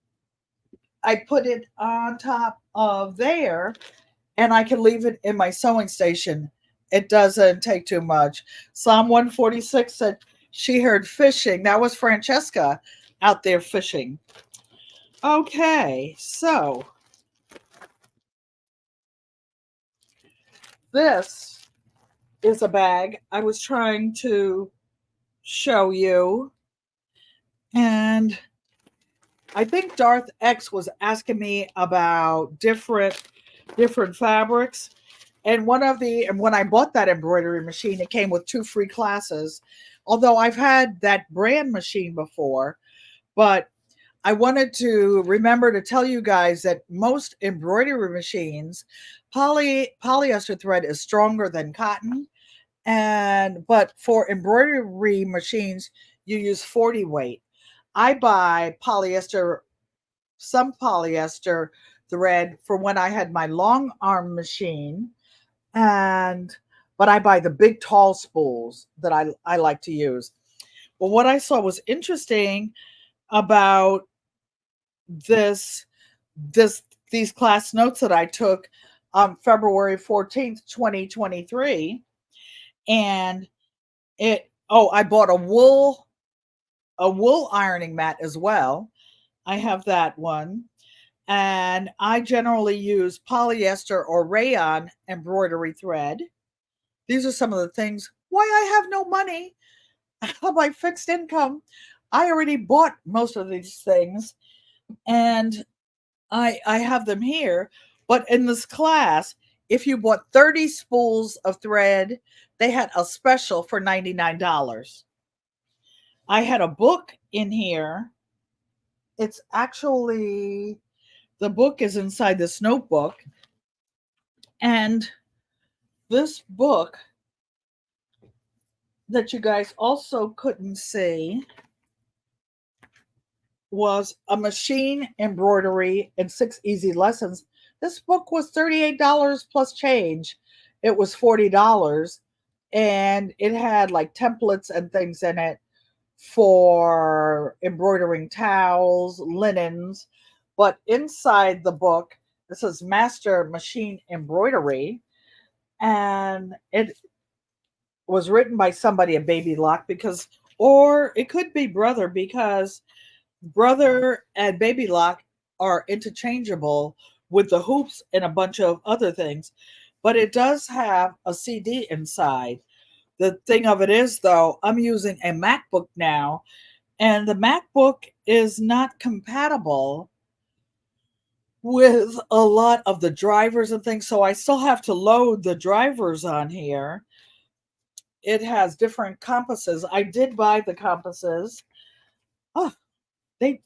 I put it on top of there and I can leave it in my sewing station. It doesn't take too much. Psalm 146 said she heard fishing. That was Francesca out there fishing. Okay, so this is a bag I was trying to show you. And I think Darth X was asking me about different fabrics. And when I bought that embroidery machine, it came with 2 free classes. Although I've had that brand machine before, but I wanted to remember to tell you guys that most embroidery machines, polyester thread is stronger than cotton. But for embroidery machines, you use 40 weight. I buy some polyester thread for when I had my long arm machine, but I buy the big tall spools that I like to use. But what I saw was interesting about this this these class notes that I took on February 14th, 2023. And I bought a wool ironing mat as well. I have that one. And I generally use polyester or rayon embroidery thread. These are some of the things why I have no money. My fixed income. I already bought most of these things and I have them here. But in this class, if you bought 30 spools of thread, they had a special for $99. I had a book in here. It's actually, the book is inside this notebook. And this book that you guys also couldn't see was a machine embroidery and 6 easy lessons. This book was $38 plus change. It was $40 and it had like templates and things in it for embroidering towels, linens. But inside the book, this is Master Machine Embroidery, and it was written by somebody at Baby Lock because, or it could be Brother, because Brother and Baby Lock are interchangeable with the hoops and a bunch of other things. But it does have a CD inside. The thing of it is, though, I'm using a MacBook now, and the MacBook is not compatible with a lot of the drivers and things. So I still have to load the drivers on here. It has different compasses. I did buy the compasses. Oh, they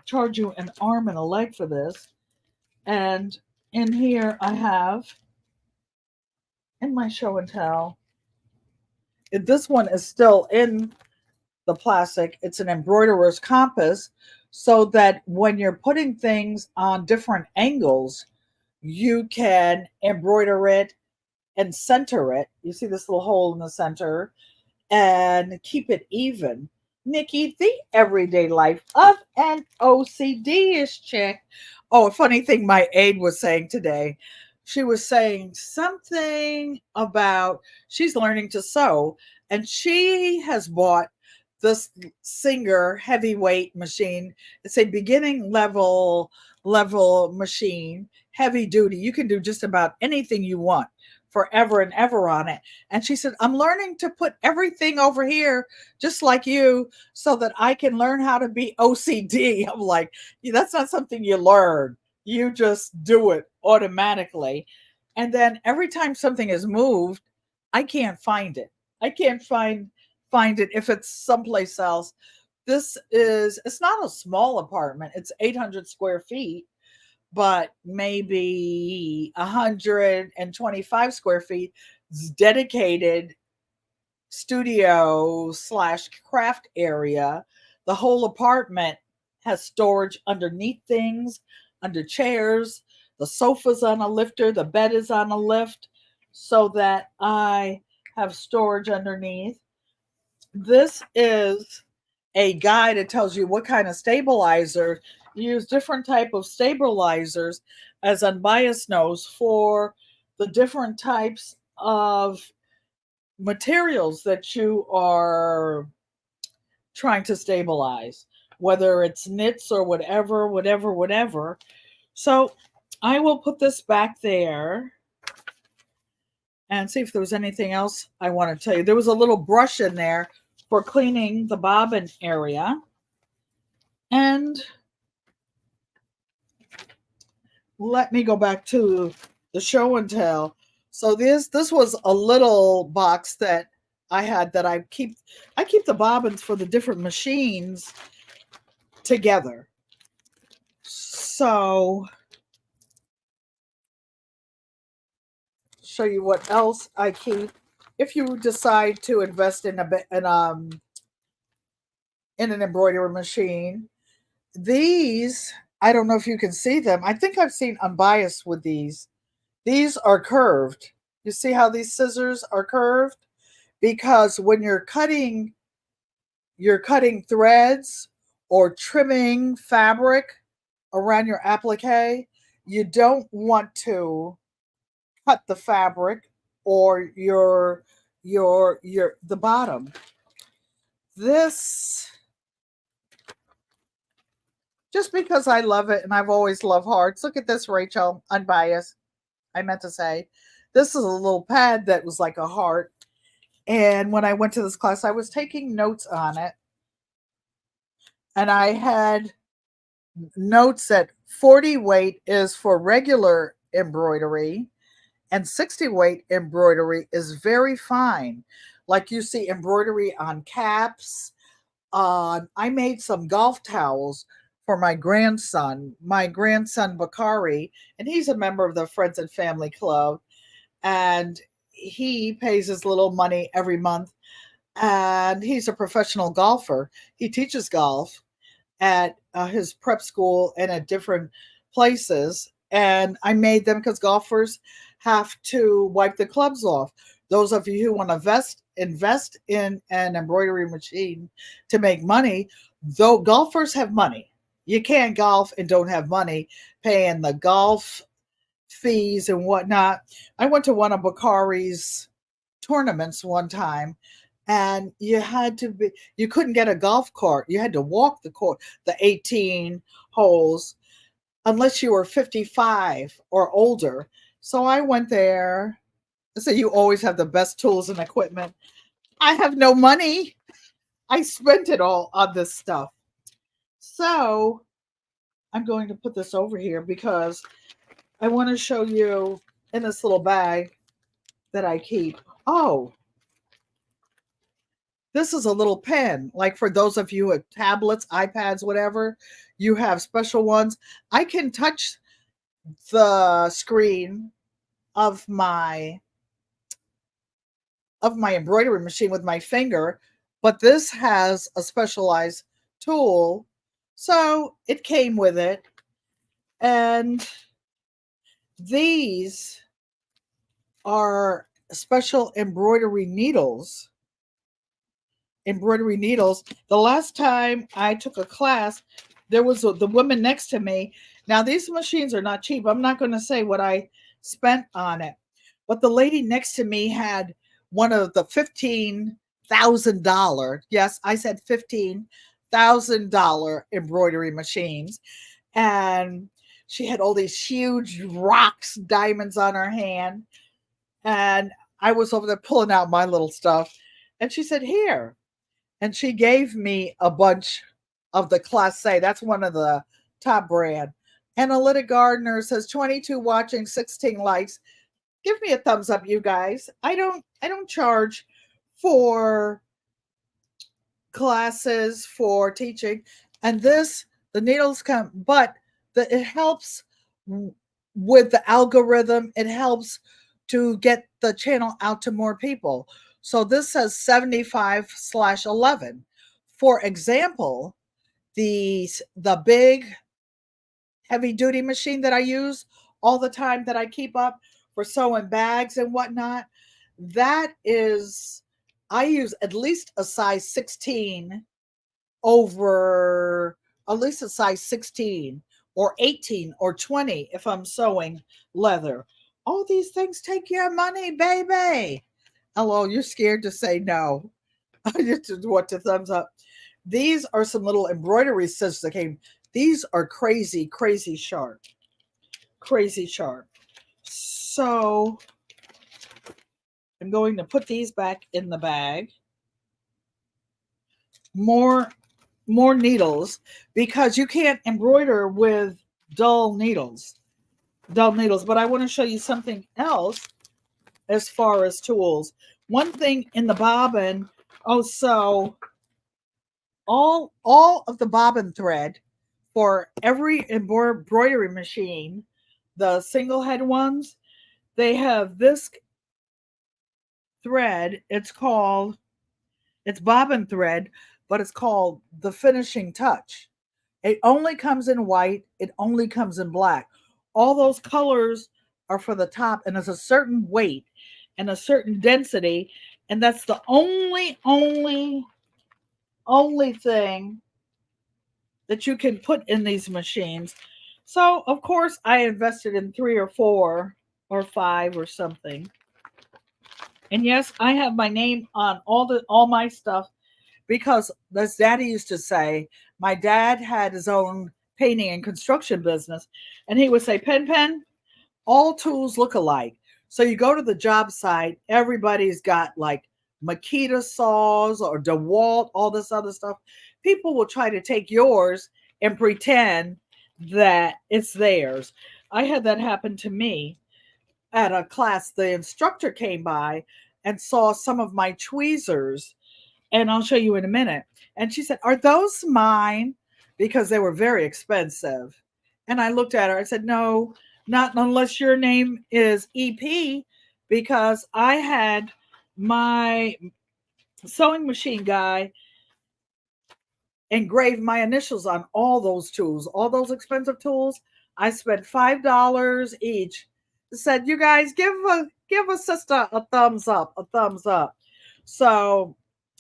charge you an arm and a leg for this. And in here I have, in my show and tell, this one is still in the plastic. It's an embroiderer's compass, so that when you're putting things on different angles, you can embroider it and center it. You see this little hole in the center, and keep it even. Nikki, the everyday life of an OCD-ish chick. Oh, a funny thing my aide was saying today. She was saying something about she's learning to sew, and she has bought this Singer heavyweight machine. It's a beginning level machine, heavy duty. You can do just about anything you want forever and ever on it. And she said, I'm learning to put everything over here just like you so that I can learn how to be OCD. I'm like, yeah, that's not something you learn. You just do it automatically. And then every time something is moved, I can't find it. I can't find it if it's someplace else. It's not a small apartment. It's 800 square feet, but maybe 125 square feet is dedicated studio slash craft area. The whole apartment has storage underneath things, under chairs. The sofa's on a lifter, the bed is on a lift, so that I have storage underneath. This is a guide that tells you what kind of stabilizer. Use different type of stabilizers, as Unbiased knows, for the different types of materials that you are trying to stabilize, whether it's knits or whatever. So I will put this back there and see if there was anything else I want to tell you. There was a little brush in there for cleaning the bobbin area. And let me go back to the show and tell. So this was a little box that I had that I keep the bobbins for the different machines together. So show you what else I keep. If you decide to invest in an embroidery machine, these, I don't know if you can see them. I think I've seen Unbiased with these. These are curved. You see how these scissors are curved? Because when you're cutting threads or trimming fabric around your applique, you don't want to cut the fabric or the bottom. This just because I love it and I've always loved hearts. Look at this, Rachel, unbiased. I meant to say, this is a little pad that was like a heart. And when I went to this class, I was taking notes on it. And I had notes that 40 weight is for regular embroidery and 60 weight embroidery is very fine. Like you see embroidery on caps. I made some golf towels for my grandson Bakari, and he's a member of the Friends and Family Club. And he pays his little money every month. And he's a professional golfer. He teaches golf at his prep school and at different places. And I made them because golfers have to wipe the clubs off. Those of you who want to invest in an embroidery machine to make money, though golfers have money. You can't golf and don't have money paying the golf fees and whatnot. I went to one of Bakari's tournaments one time, and you couldn't get a golf cart. You had to walk the court, the 18 holes, unless you were 55 or older. So I went there. So you always have the best tools and equipment. I have no money. I spent it all on this stuff. So I'm going to put this over here because I want to show you in this little bag that I keep. Oh, this is a little pen. Like for those of you with tablets, iPads, whatever, you have special ones. I can touch the screen of my embroidery machine with my finger, but this has a specialized tool. So it came with it. And these are special embroidery needles. The last time I took a class, there was the woman next to me. Now, these machines are not cheap. I'm not going to say what I spent on it. But the lady next to me had one of the $15,000, yes, I said $15,000 embroidery machines. And she had all these huge rocks, diamonds on her hand. And I was over there pulling out my little stuff. And she said, here. And she gave me a bunch of the Class A. That's one of the top brand. Analytic Gardener says 22 watching, 16 likes. Give me a thumbs up, you guys. I don't charge for classes for teaching. And the needles come, but it helps with the algorithm. It helps to get the channel out to more people. So this says 75/11. For example, the big heavy duty machine that I use all the time, that I keep up for sewing bags and whatnot, I use at least a size 16 over at least a size 16 or 18 or 20 if I'm sewing leather. All these things take your money, baby. Hello, you're scared to say no. I just want to thumbs up. These are some little embroidery scissors that came. These are crazy, crazy sharp. Crazy sharp. So I'm going to put these back in the bag. More needles, because you can't embroider with dull needles. But I want to show you something else as far as tools. One thing in the bobbin, so all of the bobbin thread for every embroidery machine, the single head ones, they have this thread. It's bobbin thread, but it's called the finishing touch. It only comes in white. It only comes in black. All those colors are for the top, and there's a certain weight and a certain density, and that's the only thing that you can put in these machines. So, of course, I invested in 3 or 4 or 5 or something. And yes, I have my name on all my stuff, because as Daddy used to say, my dad had his own painting and construction business, and he would say, Pen, all tools look alike. So you go to the job site, everybody's got like Makita saws or DeWalt, all this other stuff. People will try to take yours and pretend that it's theirs. I had that happen to me at a class. The instructor came by and saw some of my tweezers, and I'll show you in a minute. And she said, "Are those mine?" Because they were very expensive. And I looked at her. I said, "No, not unless your name is EP," because I had my sewing machine guy engrave my initials on all those tools, all those expensive tools. I spent $5 each. Said, "You guys give a sister a thumbs up, a thumbs up." So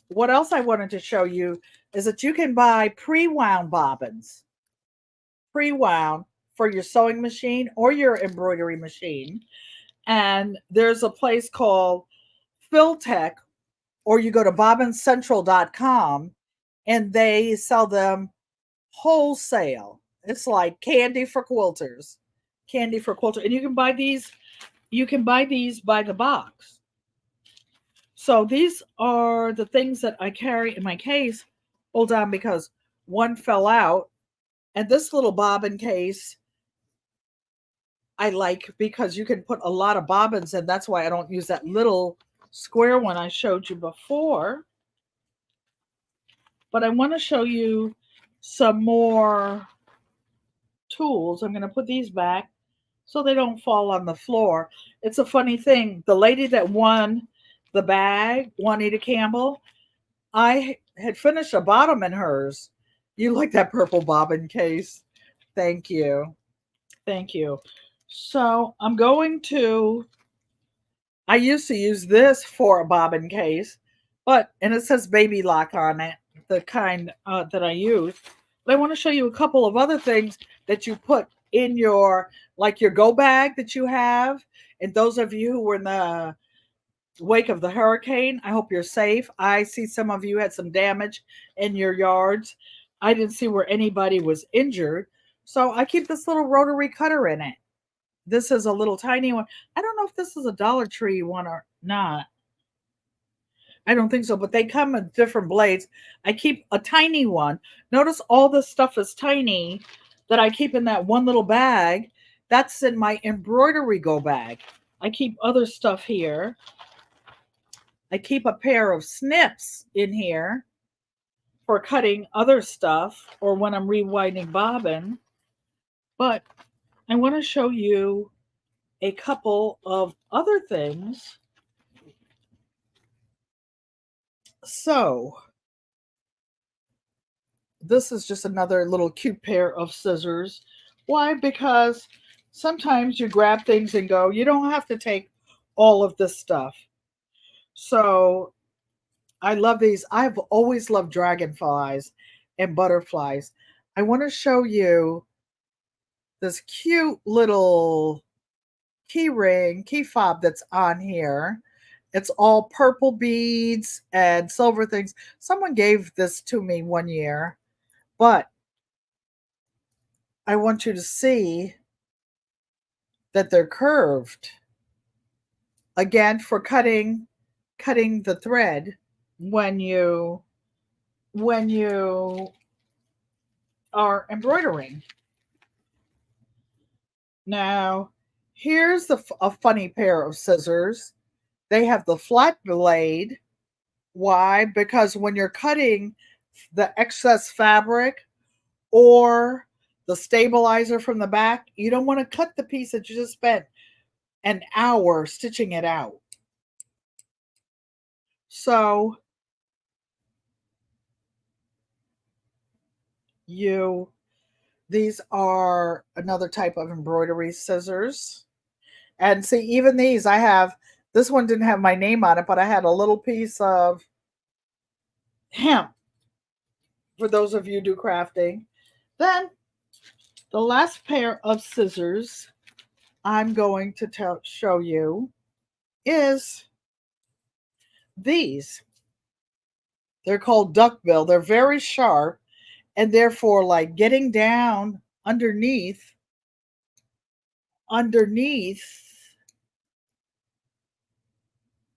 what else I wanted to show you is that you can buy pre-wound bobbins, pre-wound, for your sewing machine or your embroidery machine. And there's a place called Philtech, or you go to bobbincentral.com, and they sell them wholesale. It's like candy for quilters. Candy for quilters. And you can buy these by the box. So these are the things that I carry in my case. Hold on, because one fell out. And this little bobbin case I like because you can put a lot of bobbins in. That's why I don't use that little square one I showed you before. But I want to show you some more tools. I'm going to put these back so they don't fall on the floor. It's a funny thing. The lady that won the bag, Juanita Campbell, I had finished a bottom in hers. You like that purple bobbin case? Thank you. Thank you. So I used to use this for a bobbin case, and it says baby lock on it, the kind that I use. But I want to show you a couple of other things that you put in your, like your go bag that you have. And those of you who were in the wake of the hurricane, I hope you're safe. I see some of you had some damage in your yards. I didn't see where anybody was injured. So I keep this little rotary cutter in it. This is a little tiny one. I don't know if this is a Dollar Tree one or not. I don't think so, but they come with different blades. I keep a tiny one. Notice all this stuff is tiny that I keep in that one little bag. That's in my embroidery go bag. I keep other stuff here. I keep a pair of snips in here for cutting other stuff or when I'm rewinding bobbin. But I want to show you a couple of other things. So this is just another little cute pair of scissors. Why? Because sometimes you grab things and go, you don't have to take all of this stuff. So I love these. I've always loved dragonflies and butterflies. I want to show you this cute little key fob that's on here. It's all purple beads and silver things. Someone gave this to me one year, but I want you to see that they're curved. Again, for cutting the thread when you are embroidering. Now, here's a funny pair of scissors. They have the flat blade. Why? Because when you're cutting the excess fabric or the stabilizer from the back, you don't want to cut the piece that you just spent an hour stitching it out. So these are another type of embroidery scissors. And see, even these, this one didn't have my name on it, but I had a little piece of hemp for those of you who do crafting. Then the last pair of scissors I'm going to show you is these. They're called duckbill. They're very sharp, and therefore, like getting down underneath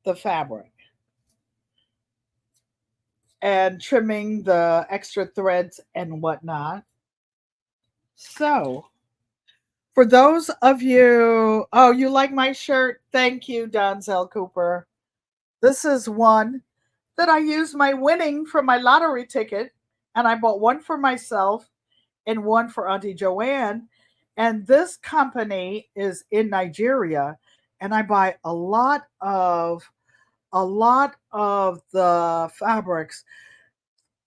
the fabric and trimming the extra threads and whatnot. So, for those of you, oh, you like my shirt? Thank you, Donzel Cooper. This is one that I used my winning from my lottery ticket, and I bought one for myself and one for Auntie Joanne. And this company is in Nigeria, and I buy a lot of the fabrics.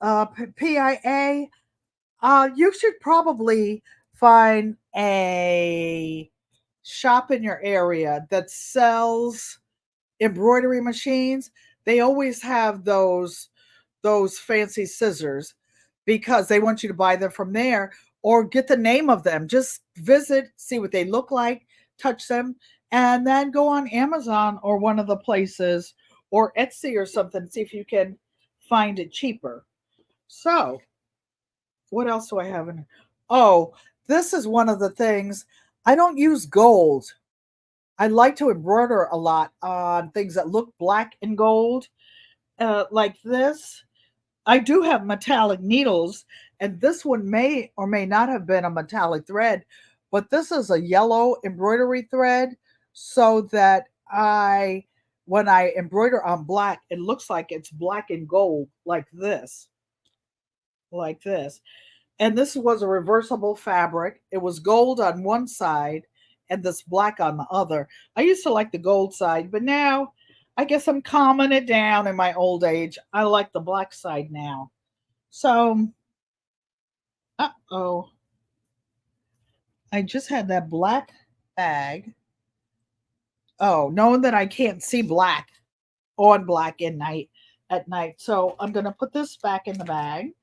PIA. You should probably find a shop in your area that sells embroidery machines. They always have those fancy scissors because they want you to buy them from there or get the name of them. Just visit, see what they look like, touch them, and then go on Amazon or one of the places or Etsy or something, see if you can find it cheaper. So, what else do I have in? Oh, this is one of the things. I don't use gold. I like to embroider a lot on things that look black and gold, like this. I do have metallic needles, and this one may or may not have been a metallic thread, but this is a yellow embroidery thread so that when I embroider on black, it looks like it's black and gold, like this. Like this. And this was a reversible fabric. It was gold on one side and this black on the other. I used to like the gold side, but now I guess I'm calming it down in my old age. I like the black side now. So, oh, I just had that black bag. Oh, knowing that I can't see black on black at night. So I'm going to put this back in the bag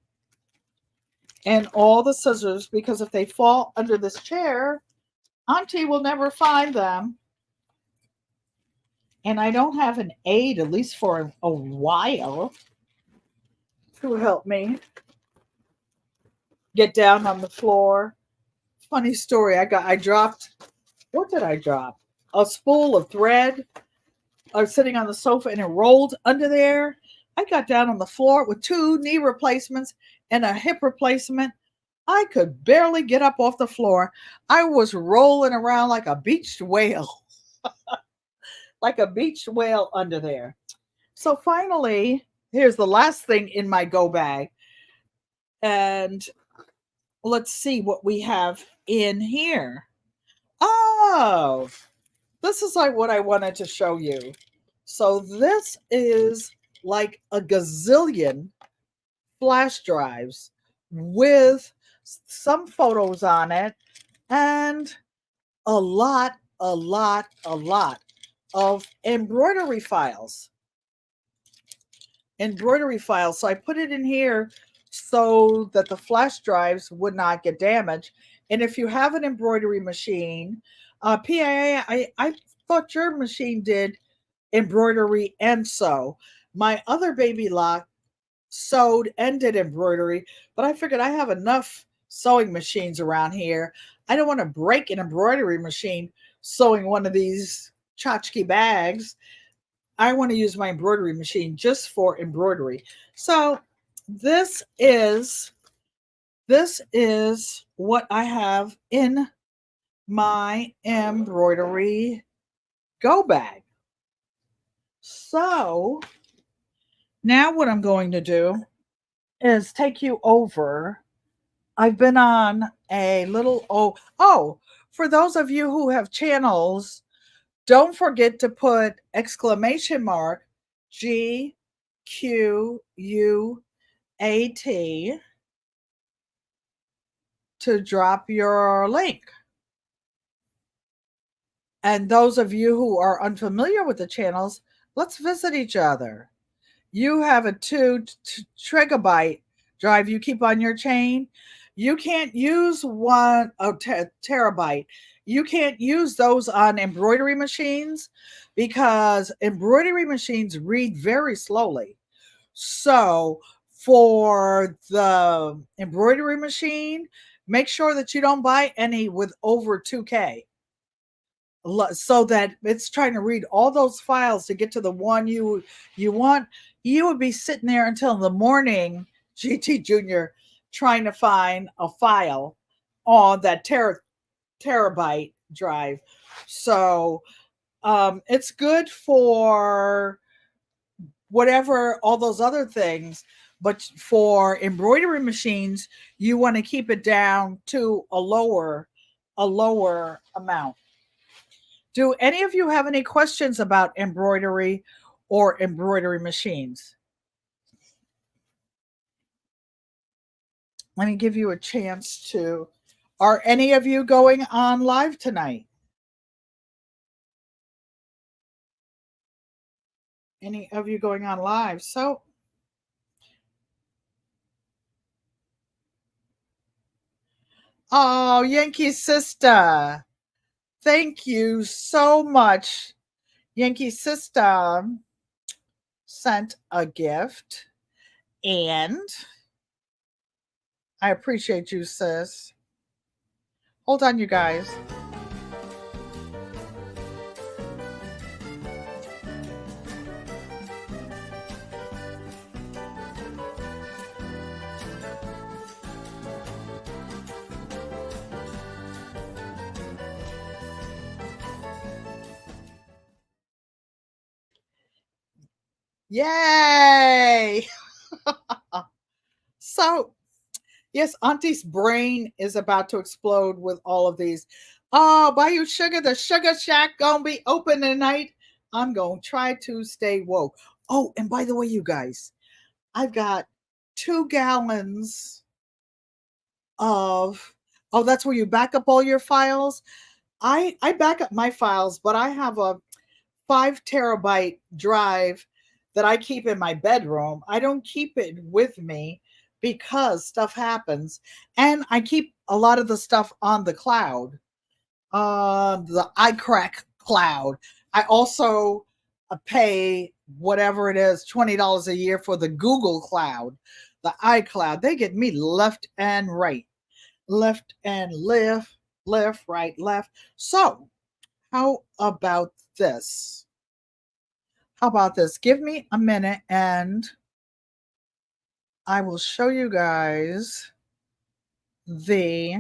and all the scissors, because if they fall under this chair, Auntie will never find them. And I don't have an aid, at least for a while, to help me get down on the floor. Funny story. I dropped, what did I drop? A spool of thread. I was sitting on the sofa and it rolled under there. I got down on the floor with 2 knee replacements and a hip replacement. I could barely get up off the floor. I was rolling around like a beached whale. Like a beached whale under there. So finally, here's the last thing in my go bag. And let's see what we have in here. Oh, this is like what I wanted to show you. So this is like a gazillion flash drives with some photos on it and a lot of embroidery files. So I put it in here so that the flash drives would not get damaged. And if you have an embroidery machine, PIA, I thought your machine did embroidery and sew. My other baby lock sewed and did embroidery, but I figured I have enough sewing machines around here. I don't want to break an embroidery machine sewing one of these tchotchke bags. I want to use my embroidery machine just for embroidery. So this is what I have in my embroidery go bag. So now what I'm going to do is take you over. I've been on a little, for those of you who have channels, don't forget to put exclamation mark GQUAT to drop your link. And those of you who are unfamiliar with the channels, let's visit each other. You have a 2 gigabyte drive you keep on your chain. You can't use terabyte. You can't use those on embroidery machines because embroidery machines read very slowly. So for the embroidery machine, make sure that you don't buy any with over 2K, so that it's trying to read all those files to get to the one you want. You would be sitting there until the morning, GT Junior, trying to find a file on that terabyte drive. So it's good for whatever, all those other things, but for embroidery machines, you want to keep it down to a lower amount. Do any of you have any questions about embroidery or embroidery machines? Let me give you a chance to. Are any of you going on live tonight? Any of you going on live? So, oh, Yankee Sister, thank you so much. Yankee Sister sent a gift, and I appreciate you, sis. Hold on, you guys. Yay! So, yes, Auntie's brain is about to explode with all of these. Oh, Bayou Sugar, the Sugar Shack gonna be open tonight. I'm gonna try to stay woke. Oh, and by the way, you guys, I've got 2 gallons of, oh, that's where you back up all your files. I back up my files, but I have a 5 terabyte drive that I keep in my bedroom. I don't keep it with me because stuff happens, and I keep a lot of the stuff on the cloud, the iCrack cloud. I also pay whatever it is, $20 a year for the Google Cloud, the iCloud. They get me left and right, left and left, right, left. So, how about this? How about this? Give me a minute and I will show you guys the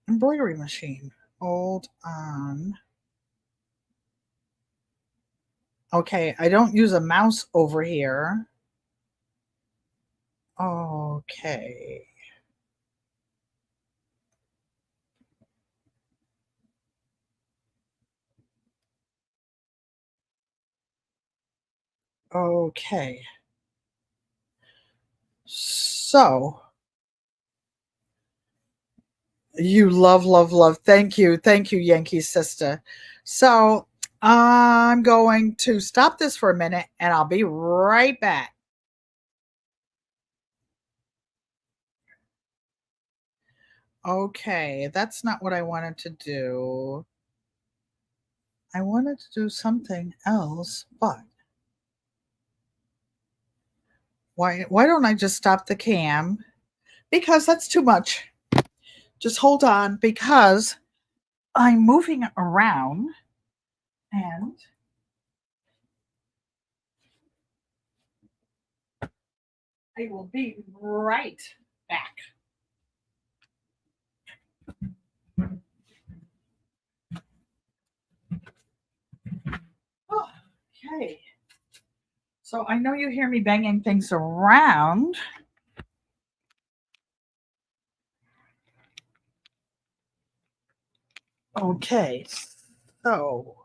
embroidery machine. Hold on. Okay, I don't use a mouse over here. Okay. Okay. So, you love. Thank you, Yankee Sister. So, I'm going to stop this for a minute and I'll be right back. Okay, that's not what I wanted to do. I wanted to do something else, but why don't I just stop the cam? Because that's too much. Just hold on, because I'm moving around and I will be right back. Okay. So I know you hear me banging things around. Okay. So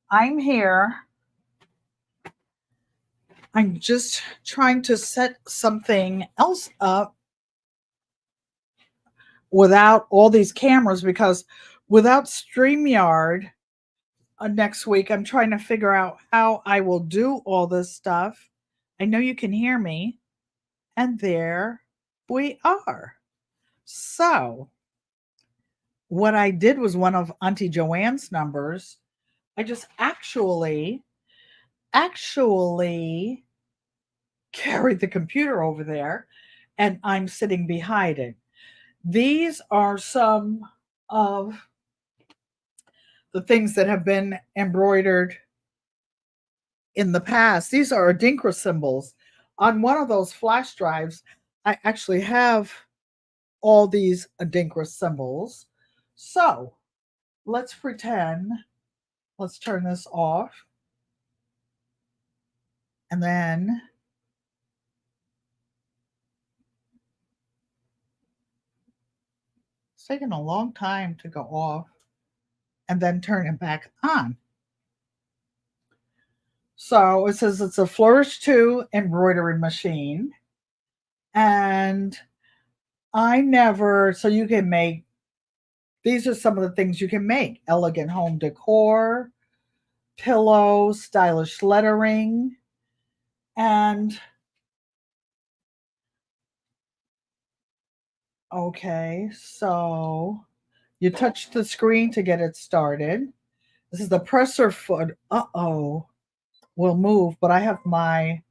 I'm here. I'm just trying to set something else up without all these cameras, because without StreamYard next week, I'm trying to figure out how I will do all this stuff. I know you can hear me. And there we are. So, what I did was one of Auntie Joanne's numbers. I just actually actually carried the computer over there and I'm sitting behind it. These are some of the things that have been embroidered in the past. These are Adinkra symbols. On one of those flash drives, I actually have all these Adinkra symbols. So let's pretend, let's turn this off. And then it's taking a long time to go off and then turn it back on. So it says it's a Flourish 2 embroidery machine. And I never, so you can make, these are some of the things you can make: elegant home decor, pillows, stylish lettering, and okay, so you touch the screen to get it started. This is the presser foot. Uh-oh, will move, but I have my,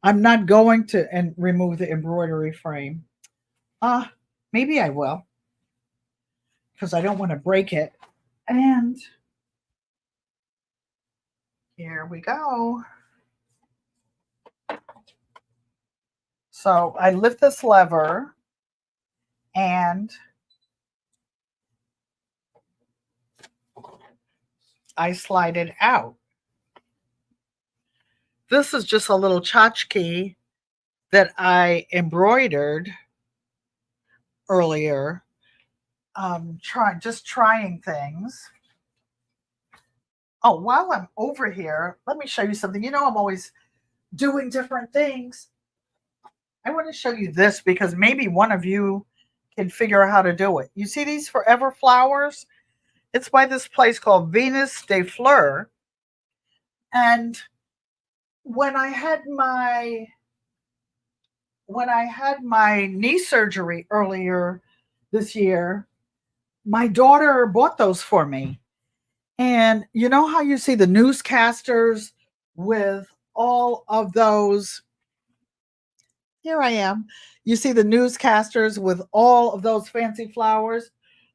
I'm not going to and remove the embroidery frame. Maybe I will, because I don't want to break it. And here we go. So I lift this lever and I slide it out. This is just a little tchotchke that I embroidered earlier. Trying things. Oh, while I'm over here, let me show you something. You know, I'm always doing different things. I want to show you this because maybe one of you can figure out how to do it. You see these forever flowers? It's by this place called Venus de Fleur. And when I had my knee surgery earlier this year, my daughter bought those for me. And you know how you see the newscasters with all of those? Here I am. You see the newscasters with all of those fancy flowers?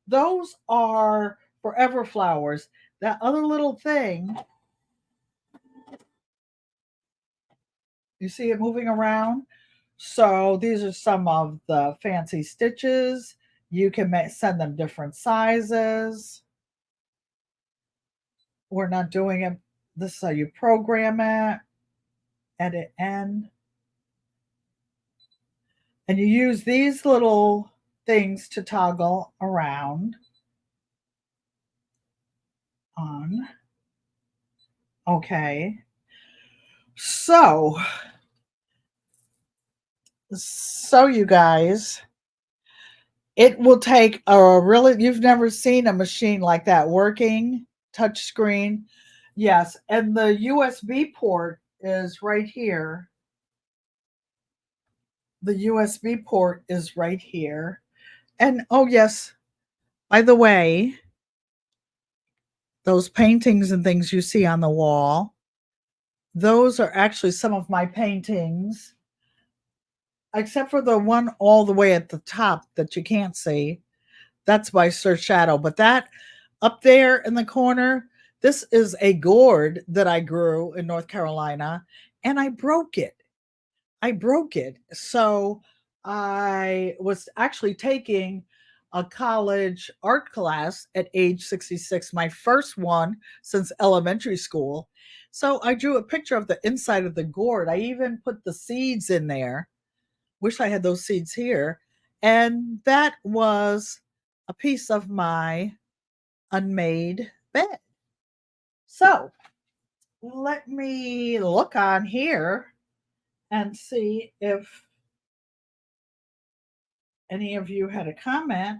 Those are forever flowers. That other little thing, you see it moving around? So these are some of the fancy stitches. You can send them different sizes. We're not doing it. This is how you program it. Edit end. And you use these little things to toggle around. On. Okay. So you guys, it will take a really, you've never seen a machine like that working, touch screen. Yes, and the USB port is right here. The USB port is right here. And oh yes, by the way, those paintings and things you see on the wall, those are actually some of my paintings, except for the one all the way at the top that you can't see. That's by Sir Shadow. But that up there in the corner, this is a gourd that I grew in North Carolina, and I broke it. So I was actually taking a college art class at age 66, my first one since elementary school. So I drew a picture of the inside of the gourd. I even put the seeds in there. Wish I had those seeds here. And that was a piece of my unmade bed. So let me look on here and see if any of you had a comment.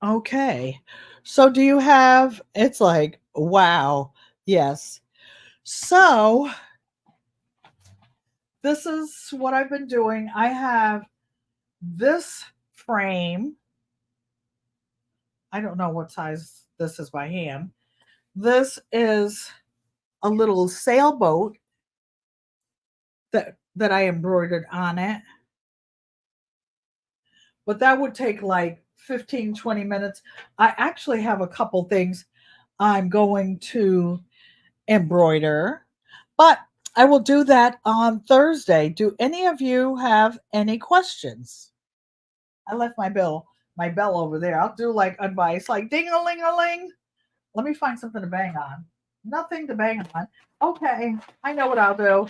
Okay. So do you have, it's like, wow. Yes. So this is what I've been doing. I have this frame I don't know what size this is by hand. This is a little sailboat that I embroidered on it. But that would take like 15, 20 minutes. I actually have a couple things I'm going to embroider, but I will do that on Thursday. Do any of you have any questions? I left my bell over there. I'll do like unbiased, like ding a ling a ling. Let me find something to bang on. Nothing to bang on. Okay, I know what I'll do.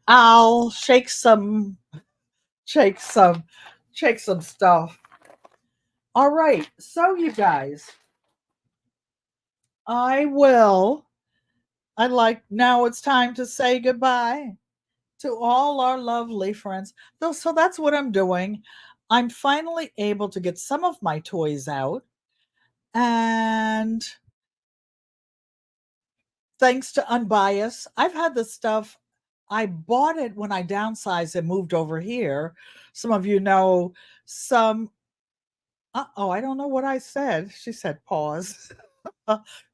I'll shake some, shake some stuff. All right, so you guys, I will. I like now it's time to say goodbye to all our lovely friends. So that's what I'm doing. I'm finally able to get some of my toys out. And thanks to Unbiased, I've had this stuff. I bought it when I downsized and moved over here. Some of you know some. Oh, I don't know what I said. She said pause.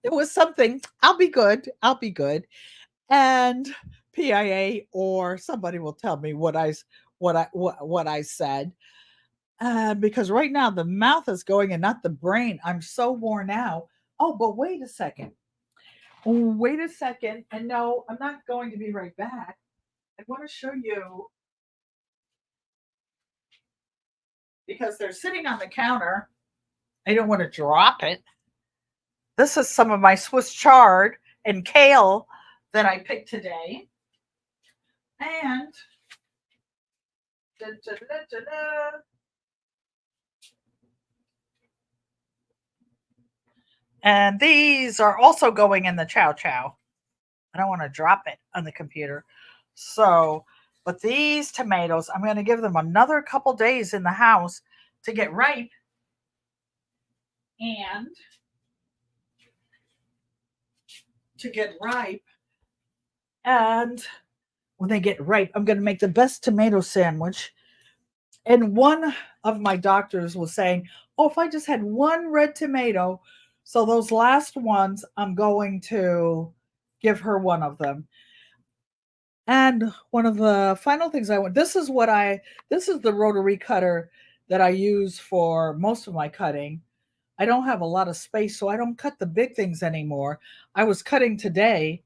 It was something. I'll be good. I'll be good. And PIA or somebody will tell me what I said. Because right now the mouth is going and not the brain. I'm so worn out. Oh, but wait a second. Wait a second. And no, I'm not going to be right back. I want to show you because they're sitting on the counter. I don't want to drop it. This is some of my Swiss chard and kale that I picked today. And da, da, da, and these are also going in the CHOW. I don't want to drop it on the computer. So, but these tomatoes, I'm going to give them another couple days in the house to get ripe. And to get ripe. And when they get ripe, I'm going to make the best tomato sandwich. And one of my doctors was saying, oh, if I just had one red tomato. So those last ones, I'm going to give her one of them. And one of the final things I want, this is the rotary cutter that I use for most of my cutting. I don't have a lot of space, so I don't cut the big things anymore. I was cutting today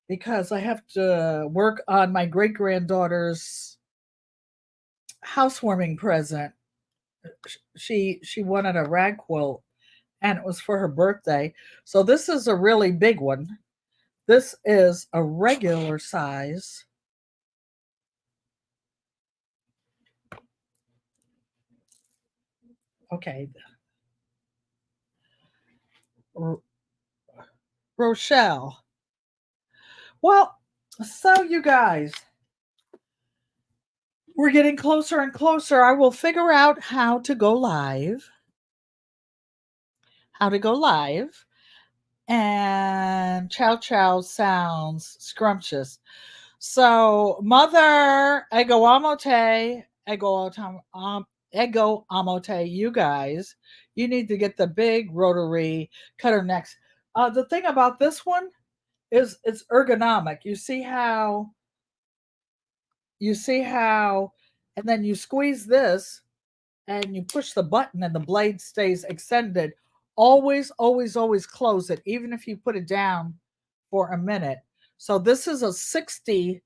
because I have to work on my great granddaughter's housewarming present. She wanted a rag quilt and it was for her birthday. So this is a really big one. This is a regular size. Okay. Rochelle. Well, so you guys, we're getting closer and closer. I will figure out how to go live. And chow sounds scrumptious. So, mother, ego amote, ego amote, you guys, you need to get the big rotary cutter next. The thing about this one is it's ergonomic. You see how, and then you squeeze this and you push the button and the blade stays extended. Always, always, always close it, even if you put it down for a minute. So this is a 60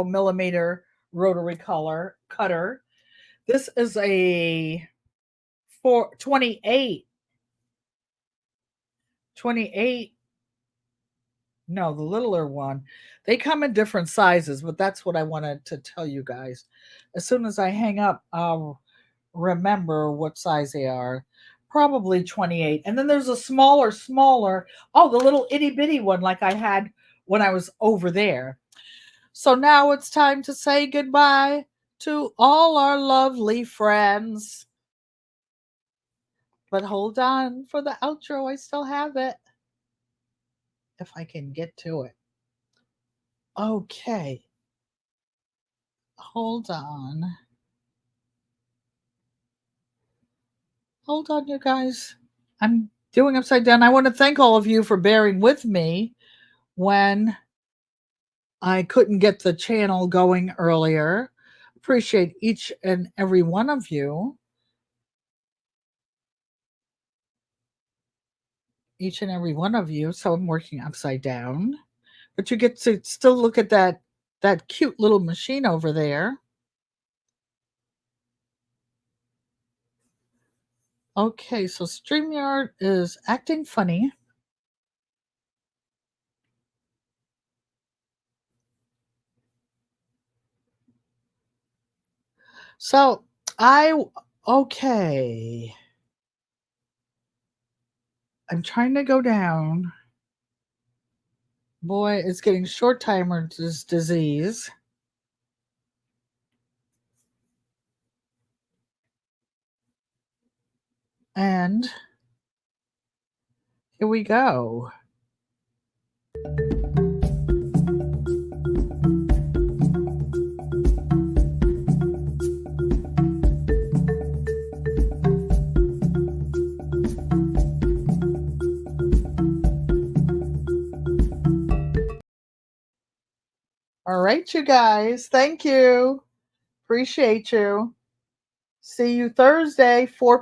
millimeter rotary cutter. This is a 28. No, the littler one. They come in different sizes, but that's what I wanted to tell you guys. As soon as I hang up, I'll remember what size they are. Probably 28. And then there's a smaller. Oh, the little itty bitty one like I had when I was over there. So now it's time to say goodbye to all our lovely friends. But hold on for the outro. I still have it. If I can get to it. Okay. Hold on. Hold on, you guys. I'm doing upside down. I want to thank all of you for bearing with me when I couldn't get the channel going earlier. Appreciate each and every one of you. Each and every one of you. So I'm working upside down. But you get to still look at that cute little machine over there. Okay, so StreamYard is acting funny. So okay. I'm trying to go down. Boy, it's getting short timer's disease. And here we go. All right, you guys. Thank you. Appreciate you. See you Thursday, 4